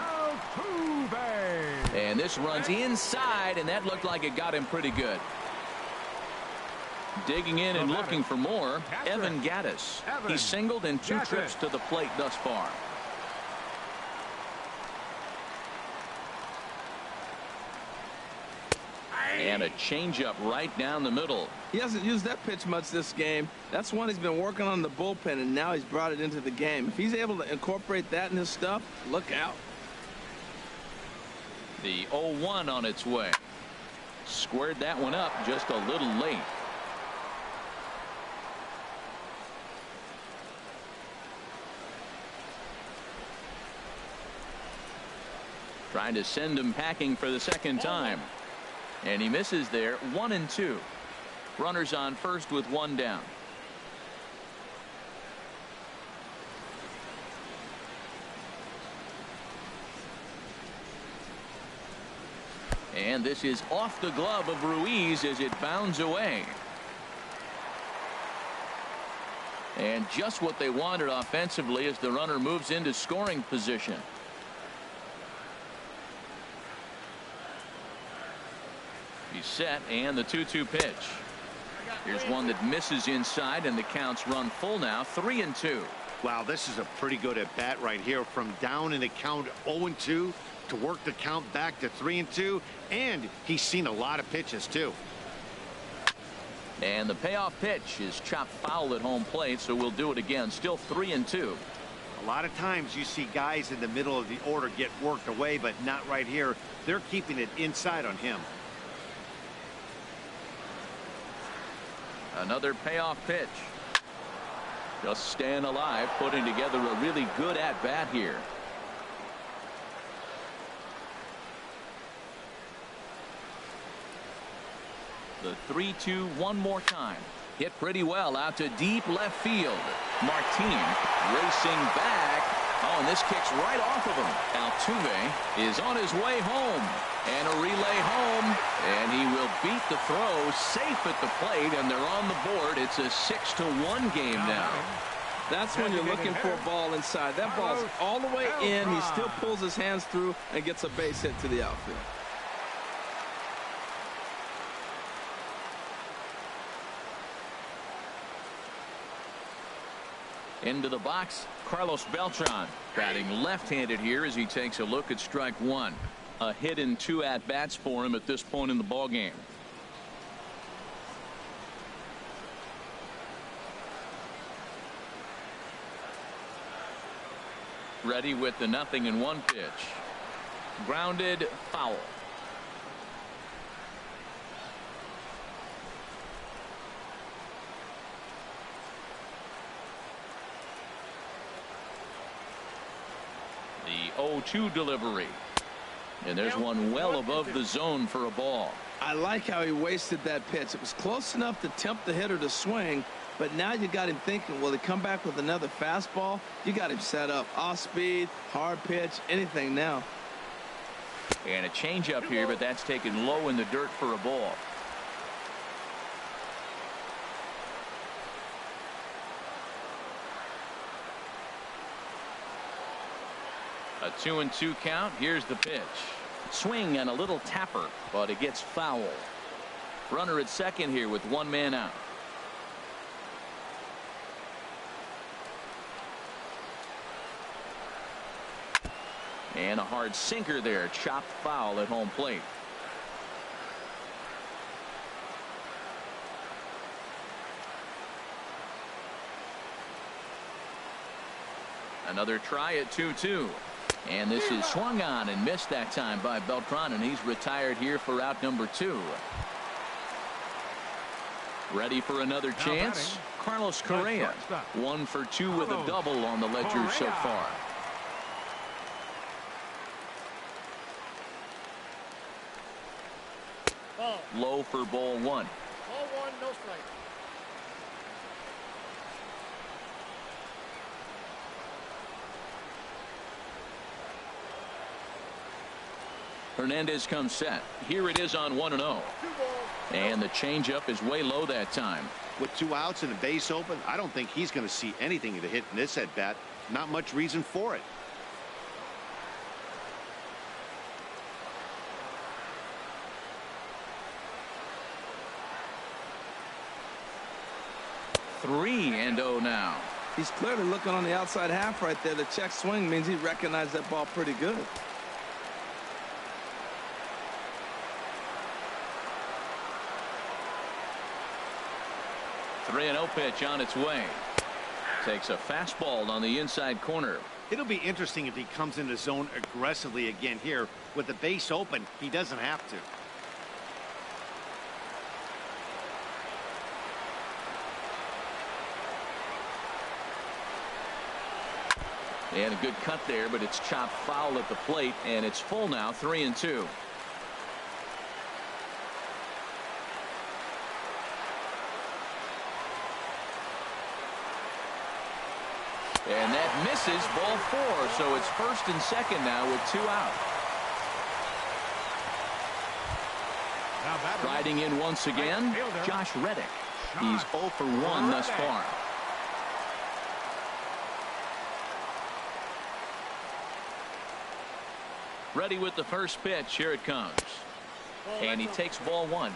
And this runs inside, and that looked like it got him pretty good. Digging in and looking for more, Evan Gattis. He singled in 2 trips to the plate thus far. And a changeup right down the middle. He hasn't used that pitch much this game. That's one he's been working on in the bullpen, and now he's brought it into the game. If he's able to incorporate that in his stuff, look out. The 0-1 on its way. Squared that one up just a little late. Trying to send him packing for the 2nd time. And he misses there. 1-2. Runners on first with 1 down. And this is off the glove of Ruiz as it bounds away. And just what they wanted offensively as the runner moves into scoring position. He's set, and the 2-2 pitch. Here's one that misses inside, and the counts run full now. 3-2. Wow, this is a pretty good at bat right here, from down in the count 0-2 to work the count back to 3-2, and he's seen a lot of pitches too. And the payoff pitch is chopped foul at home plate, so we'll do it again. Still 3-2. A lot of times you see guys in the middle of the order get worked away, but not right here. They're keeping it inside on him. Another payoff pitch. Just staying alive, putting together a really good at-bat here. The 3-2 one more time. Hit pretty well out to deep left field. Martin racing back, Oh, and this kicks right off of him. Altuve is on his way home. And a relay home. And he will beat the throw safe at the plate. And they're on the board. It's a 6-1 game now. That's when you're looking for a ball inside. That ball's all the way in. He still pulls his hands through and gets a base hit to the outfield. Into the box, Carlos Beltran, batting left-handed here as he takes a look at strike one. A hit in 2 at-bats for him at this point in the ballgame. Ready with the 0-1 pitch. Grounded, foul. The 0-2 delivery. And there's one well above the zone for a ball. I like how he wasted that pitch. It was close enough to tempt the hitter to swing, but now you got him thinking, will he come back with another fastball? You got him set up. Off speed, hard pitch, anything now. And a changeup here, but that's taken low in the dirt for a ball. A 2-2 count. Here's the pitch. Swing and a little tapper, but it gets foul. Runner at second here with 1 man out. And a hard sinker there, chopped foul at home plate. Another try at 2-2. And this is swung on and missed that time by Beltran, and he's retired here for out number 2. Ready for another chance? Carlos Correa, 1 for 2 with a double on the ledger so far. Low for ball 1. Ball 1, no strike. Hernandez comes set. Here it is on 1-0. And the changeup is way low that time. With 2 outs and a base open, I don't think he's going to see anything to hit in this at bat. Not much reason for it. Three and 0 now. He's clearly looking on the outside half right there. The check swing means he recognized that ball pretty good. Three and 0 pitch on its way. Takes a fastball on the inside corner. It'll be interesting if he comes into zone aggressively again here. With the base open, he doesn't have to. And a good cut there, but it's chopped foul at the plate, and it's full now, 3-2. And that misses, ball 4, so it's first and second now with 2 out. Riding in once again, Josh Reddick. He's 0 for 1 thus far. Ready with the first pitch. Here it comes. And he takes ball 1.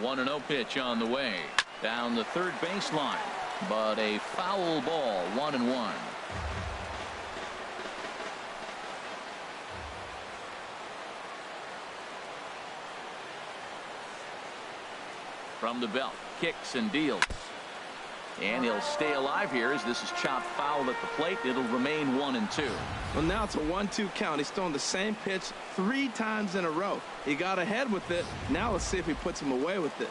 One and 0 pitch on the way. Down the third baseline. But a foul ball, 1-1. From the belt, kicks and deals. And he'll stay alive here as this is chopped foul at the plate. It'll remain 1-2. Well, now it's a 1-2 count. He's throwing the same pitch 3 times in a row. He got ahead with it. Now let's see if he puts him away with it.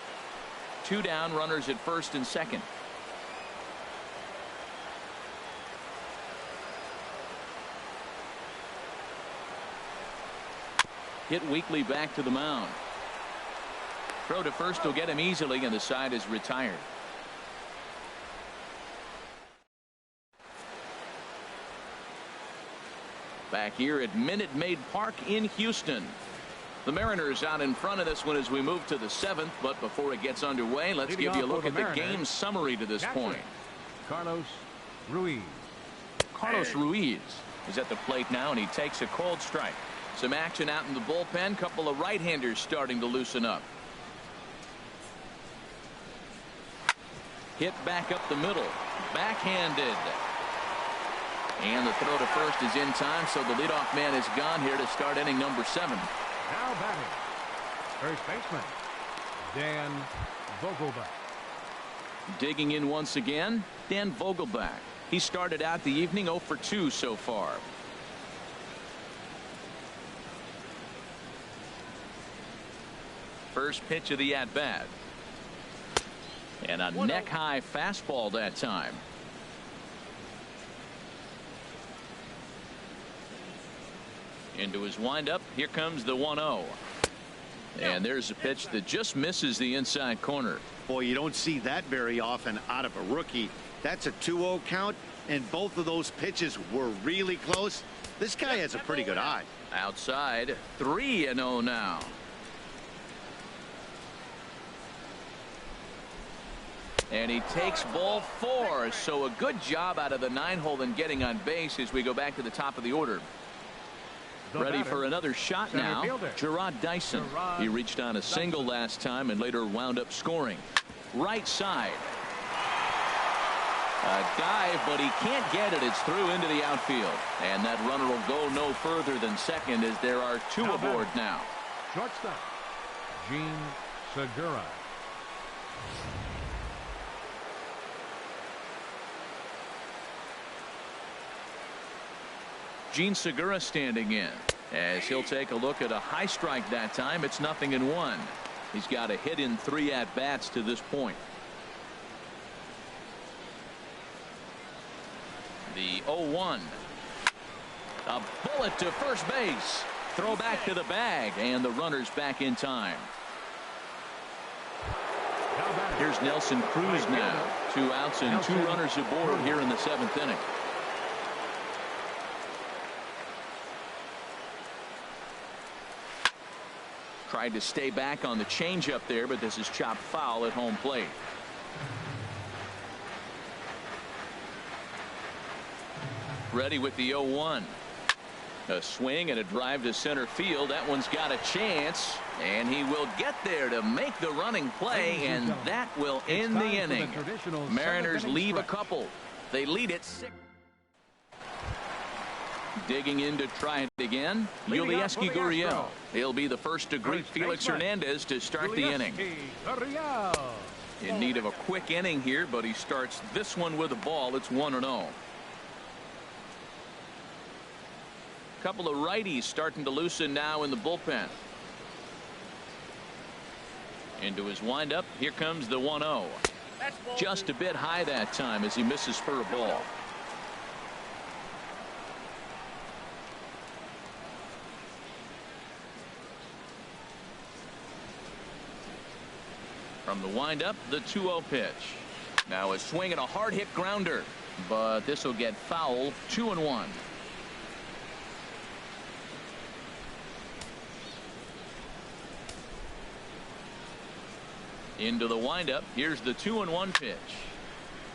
2 down, runners at first and second. hit weakly back to the mound. Throw to first will get him easily, and the side is retired. Back here at Minute Maid Park in Houston. The Mariners out in front of this one as we move to the 7th, but before it gets underway, let's give you a look at the game summary to this point. Carlos Ruiz. Carlos Ruiz is at the plate now, and he takes a cold strike. Some action out in the bullpen. Couple of right-handers starting to loosen up. Hit back up the middle. Backhanded. And the throw to first is in time, so the leadoff man is gone here to start inning number 7. Now batting, first baseman Dan Vogelbach. Digging in once again, Dan Vogelbach. He started out the evening 0 for 2 so far. First pitch of the at-bat. And a neck-high fastball that time. Into his windup. Here comes the 1-0. And there's a pitch that just misses the inside corner. Boy, you don't see that very often out of a rookie. That's a 2-0 count, and both of those pitches were really close. This guy has a pretty good eye. Outside, 3-0 now. And he takes ball 4. So a good job out of the 9-hole in getting on base as we go back to the top of the order. Ready for another shot now. Gerard Dyson. He reached on a single last time and later wound up scoring. Right side. A dive, but he can't get it. It's through into the outfield. And that runner will go no further than second as there are 2 aboard now. Shortstop, Gene Segura. Gene Segura standing in as he'll take a look at a high strike that time. It's 0-1. He's got a hit in 3 at-bats to this point. The 0-1. A bullet to first base. Throw back to the bag, and the runner's back in time. Here's Nelson Cruz now. 2 outs and 2 runners aboard here in the 7th inning. Tried to stay back on the changeup there, but this is chopped foul at home plate. Ready with the 0-1. A swing and a drive to center field. That one's got a chance, and he will get there to make the running play, and that will end the inning. Mariners leave a couple. They lead it 6. Digging in to try it again. Yulieski Gurriel. He'll be the first to greet Felix Hernandez to start the inning. In need of a quick inning here, but he starts this one with a ball. It's 1-0. Couple of righties starting to loosen now in the bullpen. Into his windup. Here comes the 1-0. Just a bit high that time as he misses for a ball. From the windup, the 2-0 pitch. Now a swing and a hard hit grounder, but this will get foul. 2-1. Into the windup. Here's the 2-1 pitch.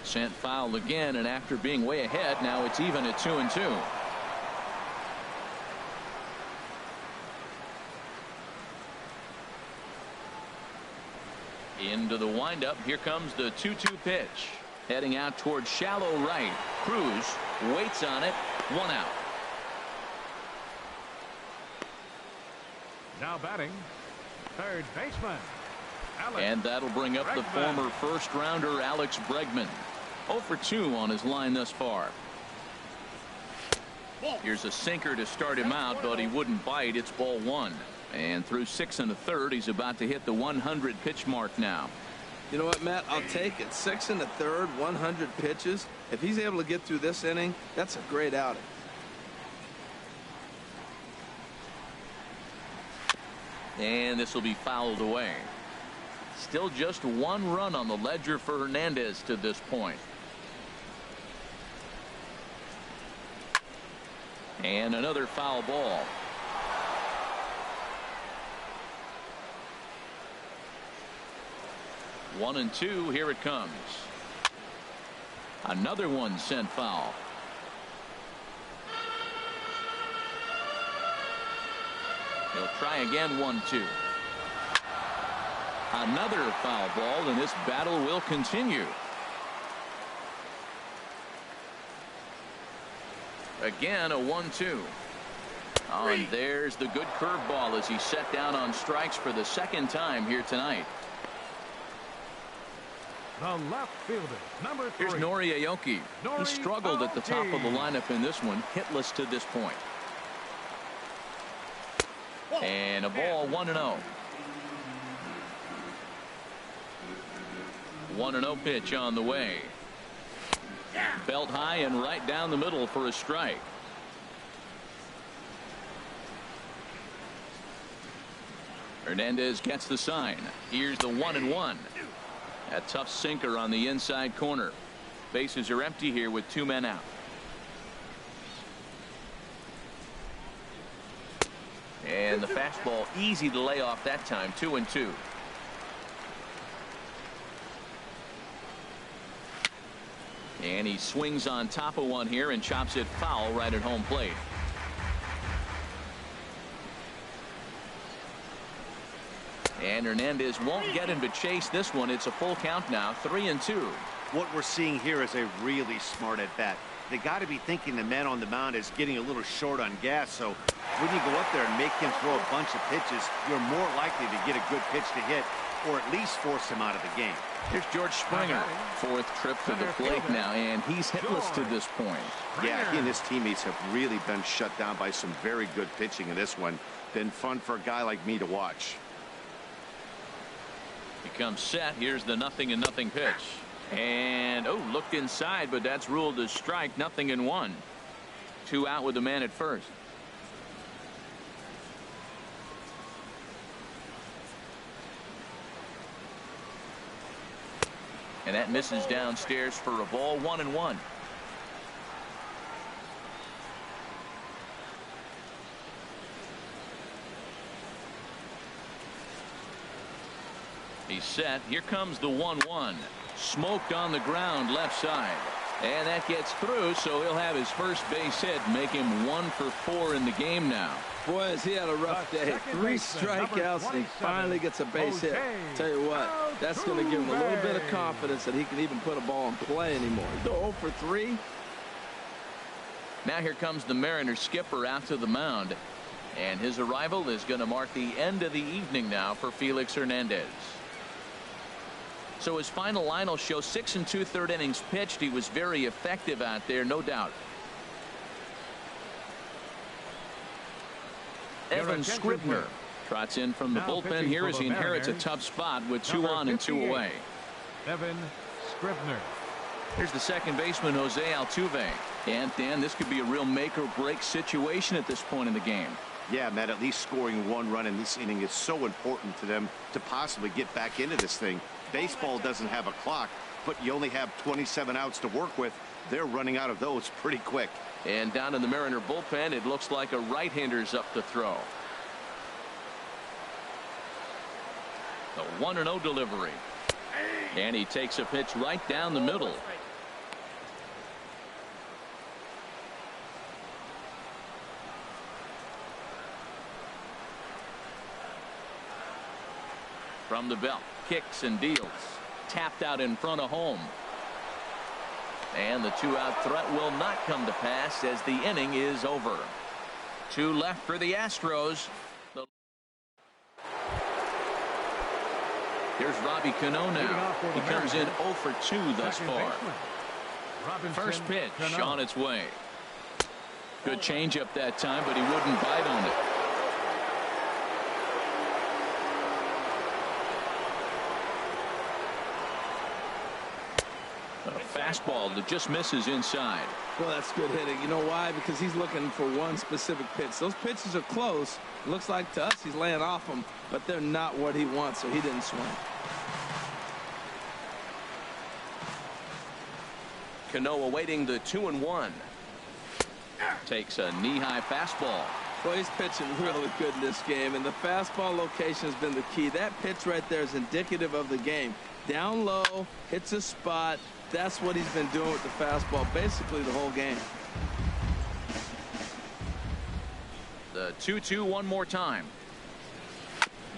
Sent foul again, and after being way ahead, now it's even at 2-2. Into the windup. Here comes the 2-2 pitch. Heading out towards shallow right. Cruz waits on it. 1 out. Now batting, third baseman. And that'll bring up the former first rounder Alex Bregman. 0 for 2 on his line thus far. Here's a sinker to start him out, but he wouldn't bite. It's ball 1. And through 6 1/3, he's about to hit the 100 pitch mark now. You know what, Matt? I'll take it. 6 1/3, 100 pitches. If he's able to get through this inning, that's a great outing. And this will be fouled away. Still just one run on the ledger for Hernandez to this point. And another foul ball. One and two. Here it comes. Another one sent foul. He'll try again. 1-2. Another foul ball, and this battle will continue. Again, a 1-2. Oh, and there's the good curveball as he's set down on strikes for the second time here tonight. The left fielder, number 3. Here's Nori Aoki. He struggled at the top of the lineup in this one, hitless to this point. And a ball. 1-0. 1-0 pitch on the way. Belt high and right down the middle for a strike. Hernandez gets the sign. Here's the 1-1. A tough sinker on the inside corner. Bases are empty here with 2 men out. And the fastball easy to lay off that time. 2-2. And he swings on top of one here and chops it foul right at home plate. And Hernandez won't get him to chase this one. It's a full count now. 3-2. What we're seeing here is a really smart at bat. They got to be thinking the man on the mound is getting a little short on gas. So when you go up there and make him throw a bunch of pitches, you're more likely to get a good pitch to hit, or at least force him out of the game. Here's George Springer. 4th trip to the plate now, and he's hitless to this point. Yeah, he and his teammates have really been shut down by some very good pitching in this one. Been fun for a guy like me to watch. He comes set. Here's the 0-0 pitch. And looked inside, but that's ruled as strike. 0-1. 2 out with the man at first. And that misses downstairs for a ball. 1-1. He's set. Here comes the 1-1. Smoked on the ground left side. And that gets through, so he'll have his first base hit, make him 1 for 4 in the game now. Boy, has he had a rough day. 3 strikeouts, and he finally gets a base hit. Tell you what, that's going to give him a little bit of confidence that he can even put a ball in play anymore. Go 0 for 3. Now here comes the Mariners skipper out to the mound. And his arrival is going to mark the end of the evening now for Felix Hernandez. So his final line will show 6 2/3 innings pitched. He was very effective out there, no doubt. Evan Scribner trots in from the bullpen here as he inherits a tough spot with 2 on and 2 away. Evan Scribner. Here's the second baseman, Jose Altuve. And Dan, this could be a real make or break situation at this point in the game. Yeah, Matt, at least scoring 1 run in this inning is so important to them to possibly get back into this thing. Baseball doesn't have a clock, but you only have 27 outs to work with. They're running out of those pretty quick. And down in the Mariner bullpen, it looks like a right-hander's up to throw. The 1-0 delivery. And he takes a pitch right down the middle. From the belt, kicks and deals. Tapped out in front of home. And the 2-out threat will not come to pass as the inning is over. 2 left for the Astros. Here's Robbie Cano now. He comes in 0 for 2 thus far. First pitch on its way. Good changeup that time, but he wouldn't bite on it. A fastball that just misses inside. Well, that's good hitting. You know why? Because he's looking for one specific pitch. Those pitches are close. Looks like to us he's laying off them, but they're not what he wants, so he didn't swing. Cano awaiting the 2-1. Takes a knee-high fastball. Well, he's pitching really good in this game, and the fastball location has been the key. That pitch right there is indicative of the game. Down low, hits a spot. That's what he's been doing with the fastball basically the whole game. The 2-2 one more time.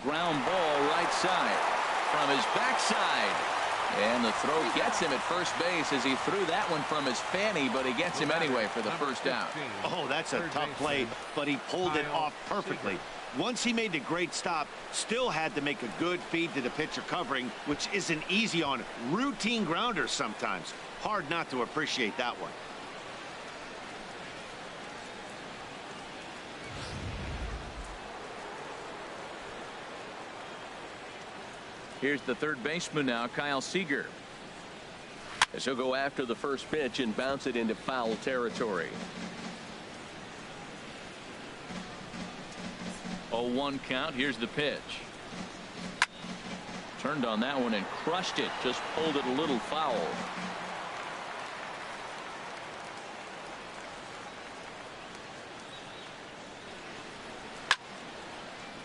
Ground ball right side from his backside. And the throw gets him at first base as he threw that one from his fanny, but he gets him anyway for the first out. Oh, that's a tough play, but he pulled it off perfectly. Once he made the great stop, still had to make a good feed to the pitcher covering, which isn't easy on routine grounders sometimes. Hard not to appreciate that one. Here's the third baseman now, Kyle Seager. As he'll go after the first pitch and bounce it into foul territory. 0-1 count. Here's the pitch. Turned on that one and crushed it. Just pulled it a little foul.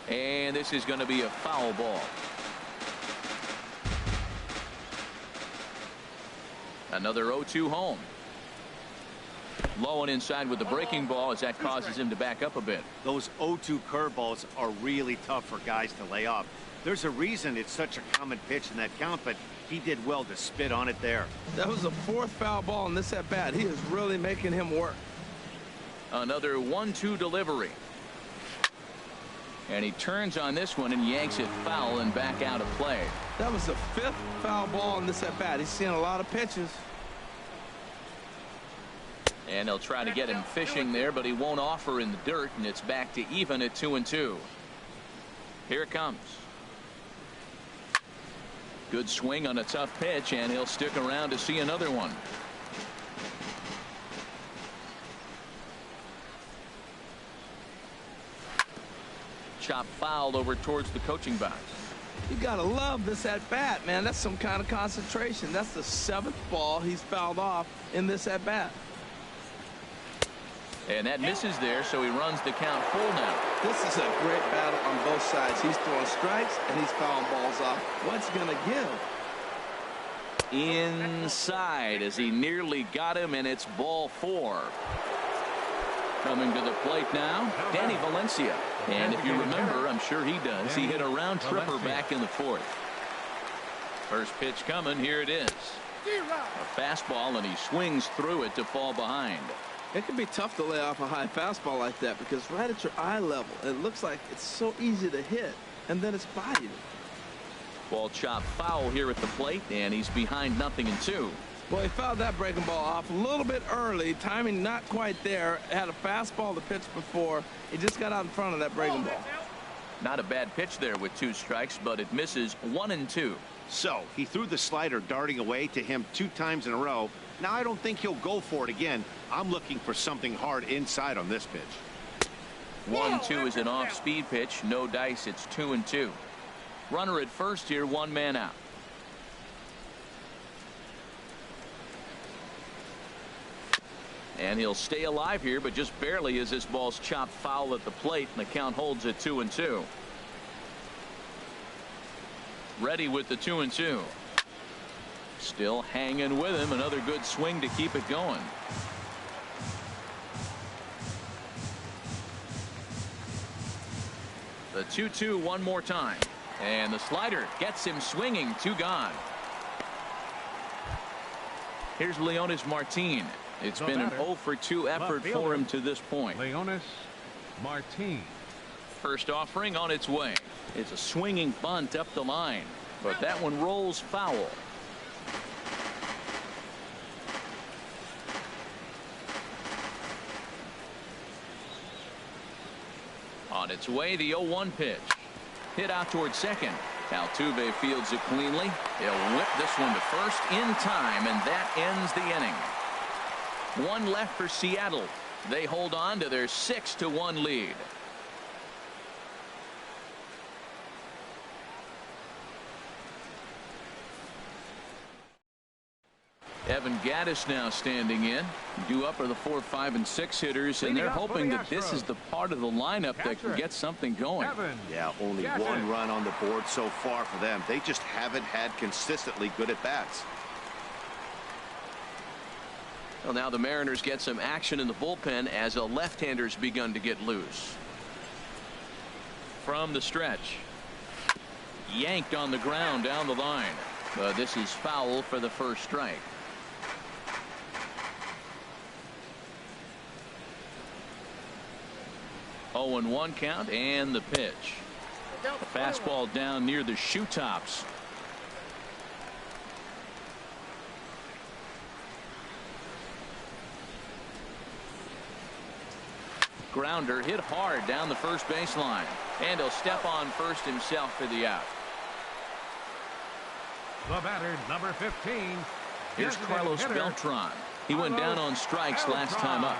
And this is going to be a foul ball. Another 0-2 home. Low and inside with the breaking ball as that causes him to back up a bit. Those 0-2 curveballs are really tough for guys to lay off. There's a reason it's such a common pitch in that count, but he did well to spit on it there. That was the fourth foul ball in this at bat. He is really making him work. Another 1-2 delivery. And he turns on this one and yanks it foul and back out of play. That was the fifth foul ball in this at bat. He's seeing a lot of pitches. And they'll try to get him fishing there, but he won't offer in the dirt, and it's back to even at 2-2. Here it comes. Good swing on a tough pitch, and he'll stick around to see another one. Chop fouled over towards the coaching box. You gotta love this at bat, man. That's some kind of concentration. That's the seventh ball he's fouled off in this at bat. And that misses there, so he runs the count full now. This is a great battle on both sides. He's throwing strikes and he's fouling balls off. What's gonna give? Inside as he nearly got him, and it's ball 4. Coming to the plate now, Danny Valencia. And if you remember, I'm sure he does, he hit a round tripper back in the 4th. First pitch coming, here it is. A fastball, and he swings through it to fall behind. It can be tough to lay off a high fastball like that because right at your eye level, it looks like it's so easy to hit, and then it's by you. Ball chopped foul here at the plate, and he's behind 0-2. Well, he fouled that breaking ball off a little bit early. Timing not quite there. Had a fastball to pitch before. He just got out in front of that breaking ball. Not a bad pitch there with 2 strikes, but it misses 1-2. So he threw the slider darting away to him 2 times in a row. Now I don't think he'll go for it again. I'm looking for something hard inside on this pitch. 1-2 is an off-speed pitch. No dice. It's 2-2. Runner at first here, 1 man out. And he'll stay alive here, but just barely as this ball's chopped foul at the plate, and the count holds at 2-2. Ready with the 2-2. Still hanging with him. Another good swing to keep it going. The 2-2 one more time. And the slider gets him swinging. 2 gone. Here's Leonis Martin. It's been an 0-for-2 effort for him to this point. Leonis Martin. First offering on its way. It's a swinging bunt up the line, but that one rolls foul. On its way, the 0-1 pitch. Hit out towards second. Altuve fields it cleanly. He'll whip this one to first in time, and that ends the inning. One left for Seattle. They hold on to their 6-1 lead. Evan Gattis now standing in. Due up are the 4, 5, and 6 hitters, and they're hoping that this is the part of the lineup that can get something going. Yeah, only one run on the board so far for them. They just haven't had consistently good at bats. Well, now the Mariners get some action in the bullpen as a left-hander's begun to get loose. From the stretch. Yanked on the ground down the line. This is foul for the first strike. Oh, 0-1 count, and the pitch. A fastball down near the shoe tops. Grounder hit hard down the first baseline, and he'll step on first himself for the out. The batter, number 15. Here's Carlos Beltran. He went down on strikes last time up.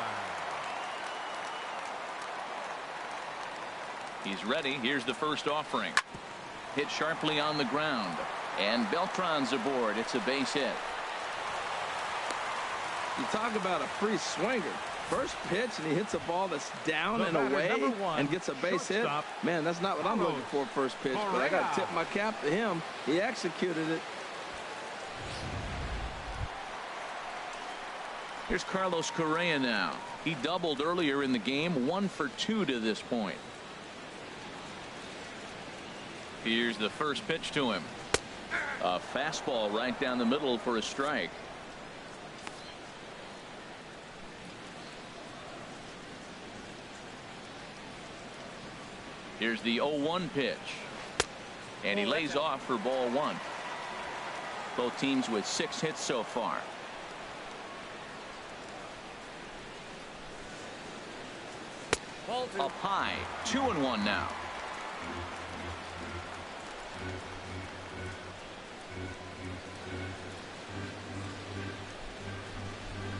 He's ready. Here's the first offering. Hit sharply on the ground, and Beltran's aboard. It's a base hit. You talk about a free swinger. First pitch, and he hits a ball that's down and away and gets a base hit. Man, that's not what I'm looking for first pitch, but I got to tip my cap to him. He executed it. Here's Carlos Correa now. He doubled earlier in the game, 1 for 2 to this point. Here's the first pitch to him. A fastball right down the middle for a strike. Here's the 0-1 pitch. And he lays off for ball 1. Both teams with 6 hits so far. Up high, 2-1 now.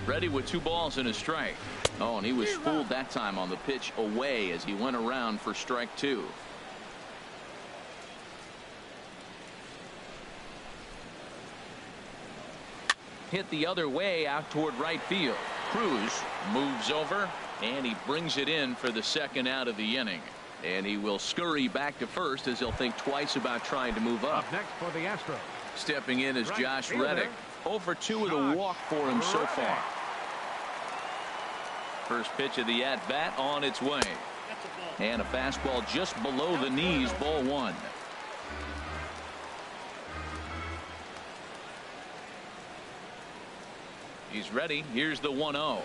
Ready with 2 balls and a strike. Oh, and he was fooled that time on the pitch away as he went around for strike 2. Hit the other way out toward right field. Cruz moves over, and he brings it in for the second out of the inning. And he will scurry back to first as he'll think twice about trying to move up. Up next for the Astros. Stepping in is Josh Reddick. 0 for 2 with a walk for him so far. First pitch of the at-bat on its way. And a fastball just below the knees, ball 1. He's ready. Here's the 1-0.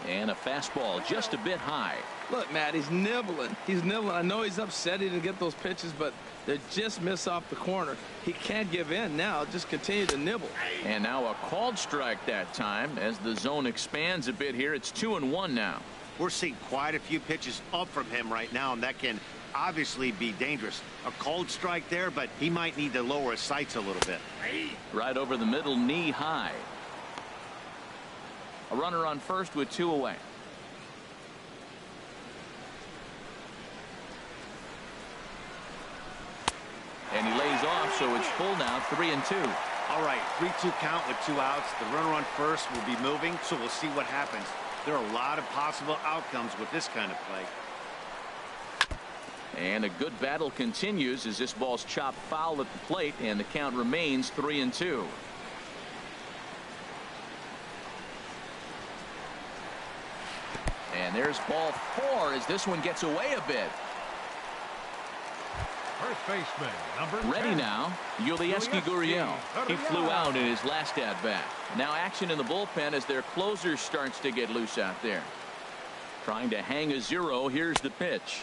And a fastball just a bit high. Look, Matt, he's nibbling. He's nibbling. I know he's upset he didn't get those pitches, but they just miss off the corner. He can't give in now. Just continue to nibble. And now a called strike that time as the zone expands a bit here. It's 2-1 now. We're seeing quite a few pitches up from him right now, and that can obviously be dangerous. A cold strike there, but he might need to lower his sights a little bit. Right over the middle, knee high. A runner on first with 2 away. And he lays off, so it's full now, 3-2. All right, 3-2 count with 2 outs. The runner on first will be moving, so we'll see what happens. There are a lot of possible outcomes with this kind of play. And a good battle continues as this ball's chopped foul at the plate, and the count remains 3-2. And there's ball 4 as this one gets away a bit. First baseman, number 10. Ready now, Yulieski Gurriel. He flew out in his last at-bat. Now action in the bullpen as their closer starts to get loose out there. Trying to hang a 0. Here's the pitch.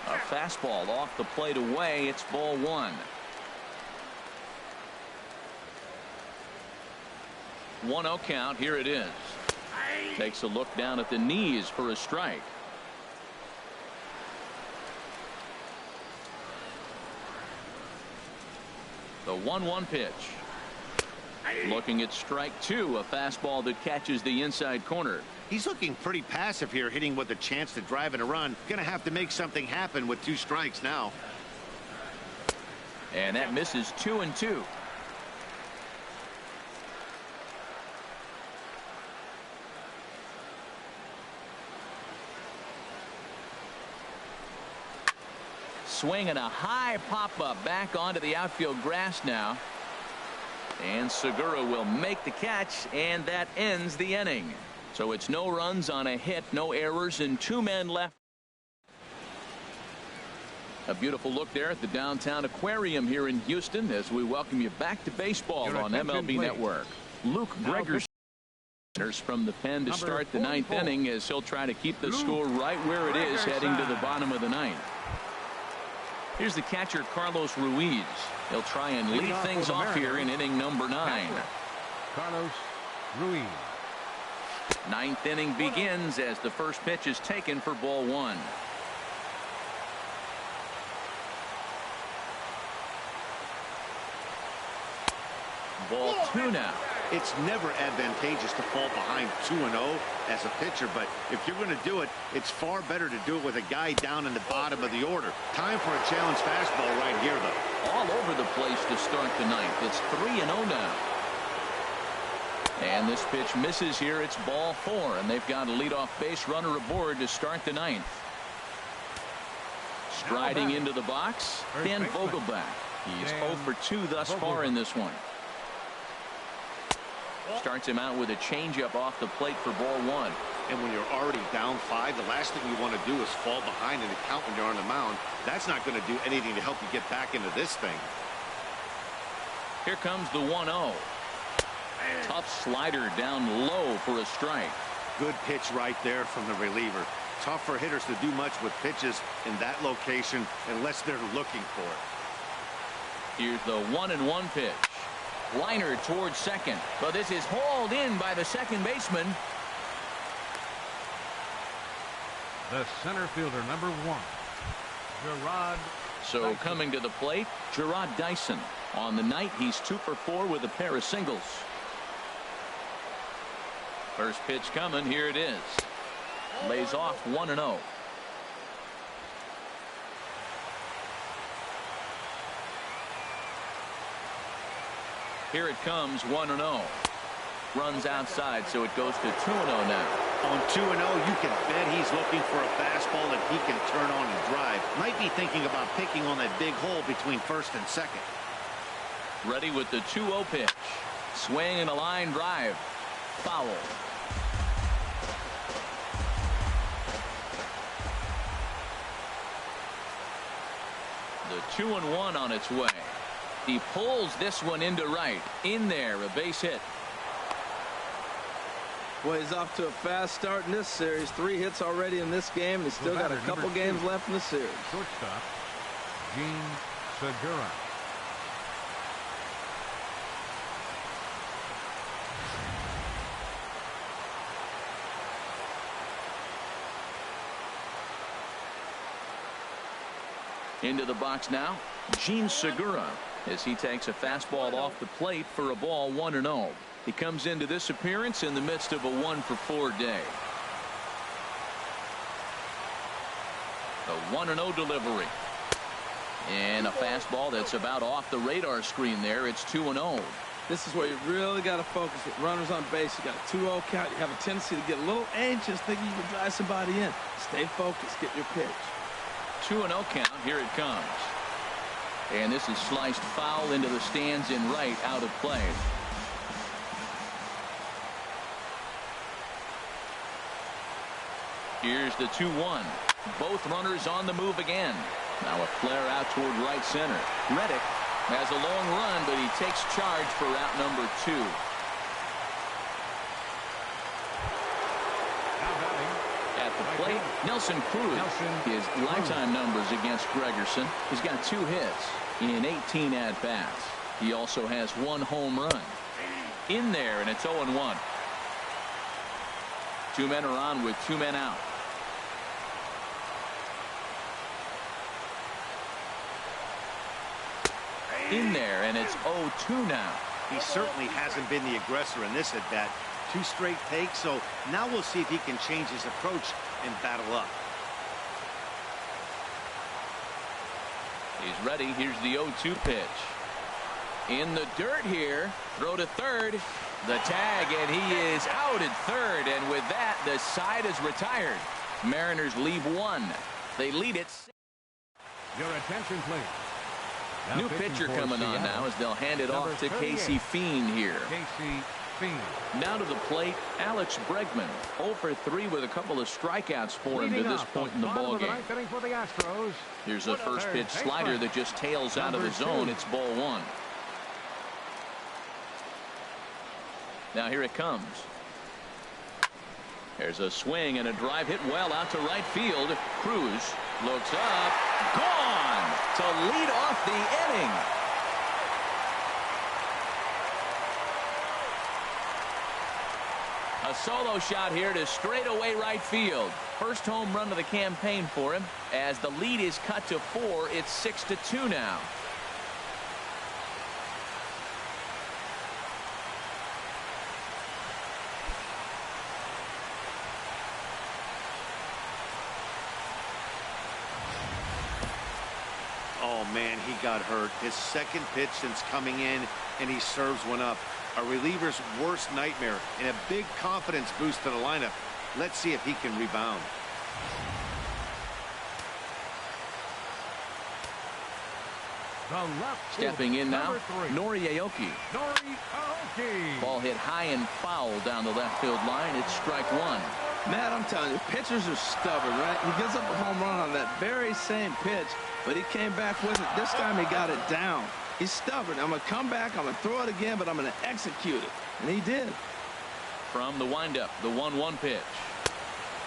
A fastball off the plate away. It's ball 1. 1-0 count. Here it is. Takes a look down at the knees for a strike. The 1-1 pitch. Looking at strike two, a fastball that catches the inside corner. He's looking pretty passive here, hitting with a chance to drive in a run. Gonna have to make something happen with 2 strikes now. And that misses 2-2. Swing and a high pop-up back onto the outfield grass now. And Segura will make the catch, and that ends the inning. So it's no runs on a hit, no errors, and 2 men left. A beautiful look there at the downtown aquarium here in Houston as we welcome you back to baseball on MLB Network. Luke Gregerson from the pen to start the 9th inning as he'll try to keep the score right where it is heading to the bottom of the 9th. Here's the catcher, Carlos Ruiz. He'll try and lead things off here in inning number 9. Carlos Ruiz. 9th inning begins as the first pitch is taken for ball 1. Ball 2 now. It's never advantageous to fall behind 2-0 as a pitcher, but if you're going to do it, it's far better to do it with a guy down in the bottom of the order. Time for a challenge fastball right here, though. All over the place to start the 9th. It's 3-0 now. And this pitch misses here. It's ball 4, and they've got a leadoff base runner aboard to start the 9th. Striding into the box, Dan Vogelbach. He's 0 for 2 thus far in this one. Starts him out with a changeup off the plate for ball 1. And when you're already down 5, the last thing you want to do is fall behind in the count when you're on the mound. That's not going to do anything to help you get back into this thing. Here comes the 1-0. Tough slider down low for a strike. Good pitch right there from the reliever. Tough for hitters to do much with pitches in that location unless they're looking for it. Here's the 1-1 pitch. Liner towards second, but this is hauled in by the second baseman. The center fielder, number 1, Gerard. So Dyson. coming to the plate, Gerard Dyson. On the night, he's 2 for 4 with a pair of singles. First pitch coming. Here it is. Lays off 1-0. Here it comes, 1-0. Runs outside, so it goes to 2-0 now. On 2-0, you can bet he's looking for a fastball that he can turn on and drive. Might be thinking about picking on that big hole between first and second. Ready with the 2-0 pitch. Swing and a line drive. Foul. The 2-1 on its way. He pulls this one into right. In there, a base hit. Well, he's off to a fast start in this series. 3 hits already in this game, and he's still got a couple games left in the series. Shortstop, Gene Segura. Into the box now, Gene Segura, as he takes a fastball off the plate for a ball 1-0. He comes into this appearance in the midst of a 1-for-4 day. The 1-0 delivery. And a fastball that's about off the radar screen there. It's 2-0. This is where you really got to focus. With runners on base, you got a 2-0 count. You have a tendency to get a little anxious thinking you can drive somebody in. Stay focused. Get your pitch. 2-0 count. Here it comes. And this is sliced foul into the stands in right, out of play. Here's the 2-1. Both runners on the move again. Now a flare out toward right center. Reddick has a long run, but he takes charge for route number 2. At the plate, Nelson Cruz. His lifetime numbers against Gregerson. He's got 2 hits in 18 at-bats. He also has 1 home run. In there, and it's 0-1. 2 men are on with 2 men out. in there, and it's 0-2 now. He certainly hasn't been the aggressor in this at-bat. 2 straight takes, so now we'll see if he can change his approach and battle up. He's ready. Here's the 0-2 pitch. In the dirt here. Throw to third. The tag, and he is out at third. And with that, the side is retired. Mariners leave 1. They lead it. Your attention, please. Now New pitcher coming on now as they'll hand it off to Casey Fiend here. Casey Fiend. Now to the plate, Alex Bregman. 0 for 3 with a couple of strikeouts for him to this point in the ballgame. For the Astros. Here's a first pitch slider that just tails out of the zone. It's ball 1. Now here it comes. There's a swing and a drive hit well out to right field. Cruz looks up. Gone to lead off the inning. A solo shot here to straightaway right field. First home run of the campaign for him. As the lead is cut to 4, it's 6-2 now. Oh, man, he got hurt. His second pitch since coming in, and he serves one up. A reliever's worst nightmare and a big confidence boost to the lineup. Let's see if he can rebound. Stepping in now, Nori Aoki. Ball hit high and foul down the left field line. It's strike 1. Matt, I'm telling you, pitchers are stubborn, right? He gives up a home run on that very same pitch, but he came back with it. This time he got it down. He's stubborn. I'm going to come back, I'm going to throw it again, but I'm going to execute it. And he did. From the windup, the 1-1 pitch.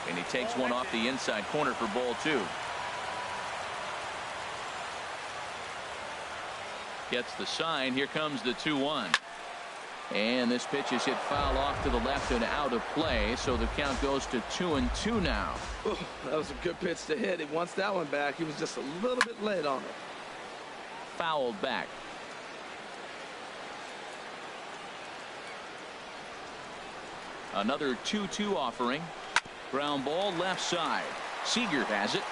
And he takes one off the inside corner for ball 2. Gets the sign. Here comes the 2-1. And this pitch is hit foul off to the left and out of play. So the count goes to 2-2 now. Ooh, that was a good pitch to hit. He wants that one back. He was just a little bit late on it. Fouled back. Another 2-2 offering. Ground ball left side. Seager has it.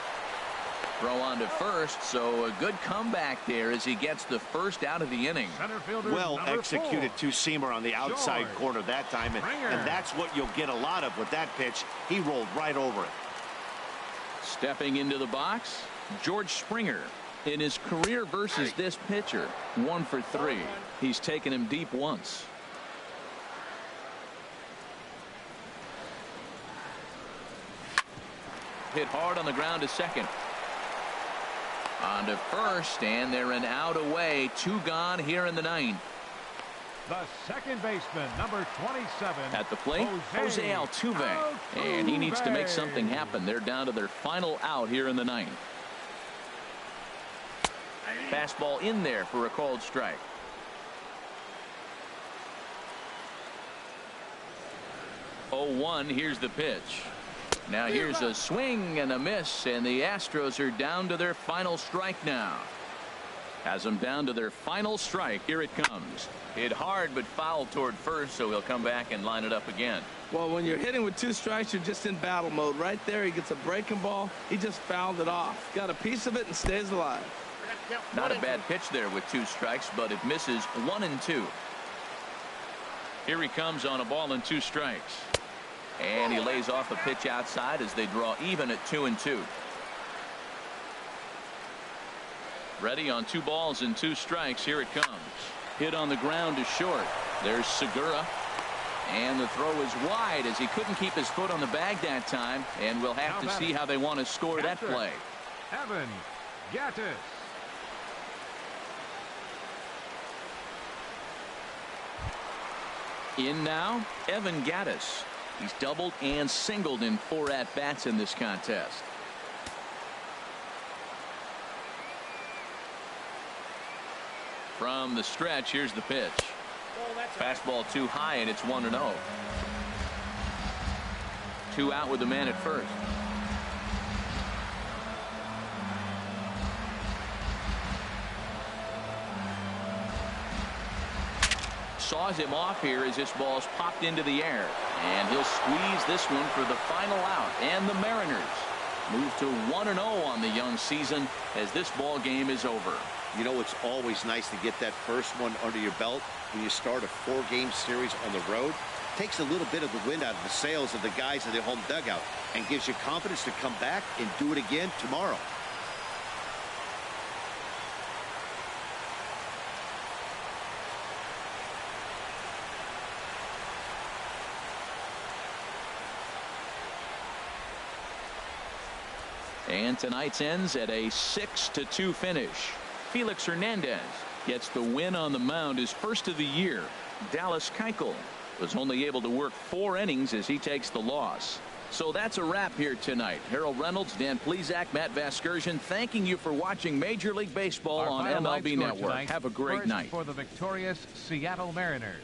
Throw on to first, so a good comeback there as he gets the first out of the inning. Well executed two-seamer on the outside corner that time, and that's what you'll get a lot of with that pitch. He rolled right over it. Stepping into the box, George Springer. In his career versus this pitcher, 1 for 3. He's taken him deep once. Hit hard on the ground to second. On to first, and they're an out away. 2 gone here in the 9th. The second baseman, number 27. At the plate, Jose Altuve. And he needs to make something happen. They're down to their final out here in the 9th. Fastball in there for a called strike. Oh, 1. Here's the pitch. Now here's a swing and a miss, and the Astros are down to their final strike now. Has them down to their final strike. Here it comes. Hit hard but foul toward first, so he'll come back and line it up again. Well, when you're hitting with 2 strikes, you're just in battle mode. Right there, he gets a breaking ball. He just fouled it off. Got a piece of it and stays alive. Not a bad pitch there with 2 strikes, but it misses 1 and 2. Here he comes on a ball and 2 strikes. And he lays off a pitch outside as they draw even at 2 and 2. Ready on 2 balls and 2 strikes. Here it comes. Hit on the ground to short. There's Segura. And the throw is wide as he couldn't keep his foot on the bag that time. And we'll have to see how they want to score that play. Evan Gattis. In now, Evan Gattis. He's doubled and singled in 4 at-bats in this contest. From the stretch, here's the pitch. Fastball too high, and it's 1-0. 2 out with the man at first. saws him off here as this ball's popped into the air. And he'll squeeze this one for the final out. And the Mariners move to 1-0 on the young season as this ball game is over. You know, it's always nice to get that first one under your belt when you start a 4-game series on the road. Takes a little bit of the wind out of the sails of the guys in their home dugout and gives you confidence to come back and do it again tomorrow. And tonight's ends at a 6-2 finish. Felix Hernandez gets the win on the mound, his first of the year. Dallas Keuchel was only able to work 4 innings as he takes the loss. So that's a wrap here tonight. Harold Reynolds, Dan Plesac, Matt Vasgersian, thanking you for watching Major League Baseball on MLB Network. Have a great night. For the victorious Seattle Mariners.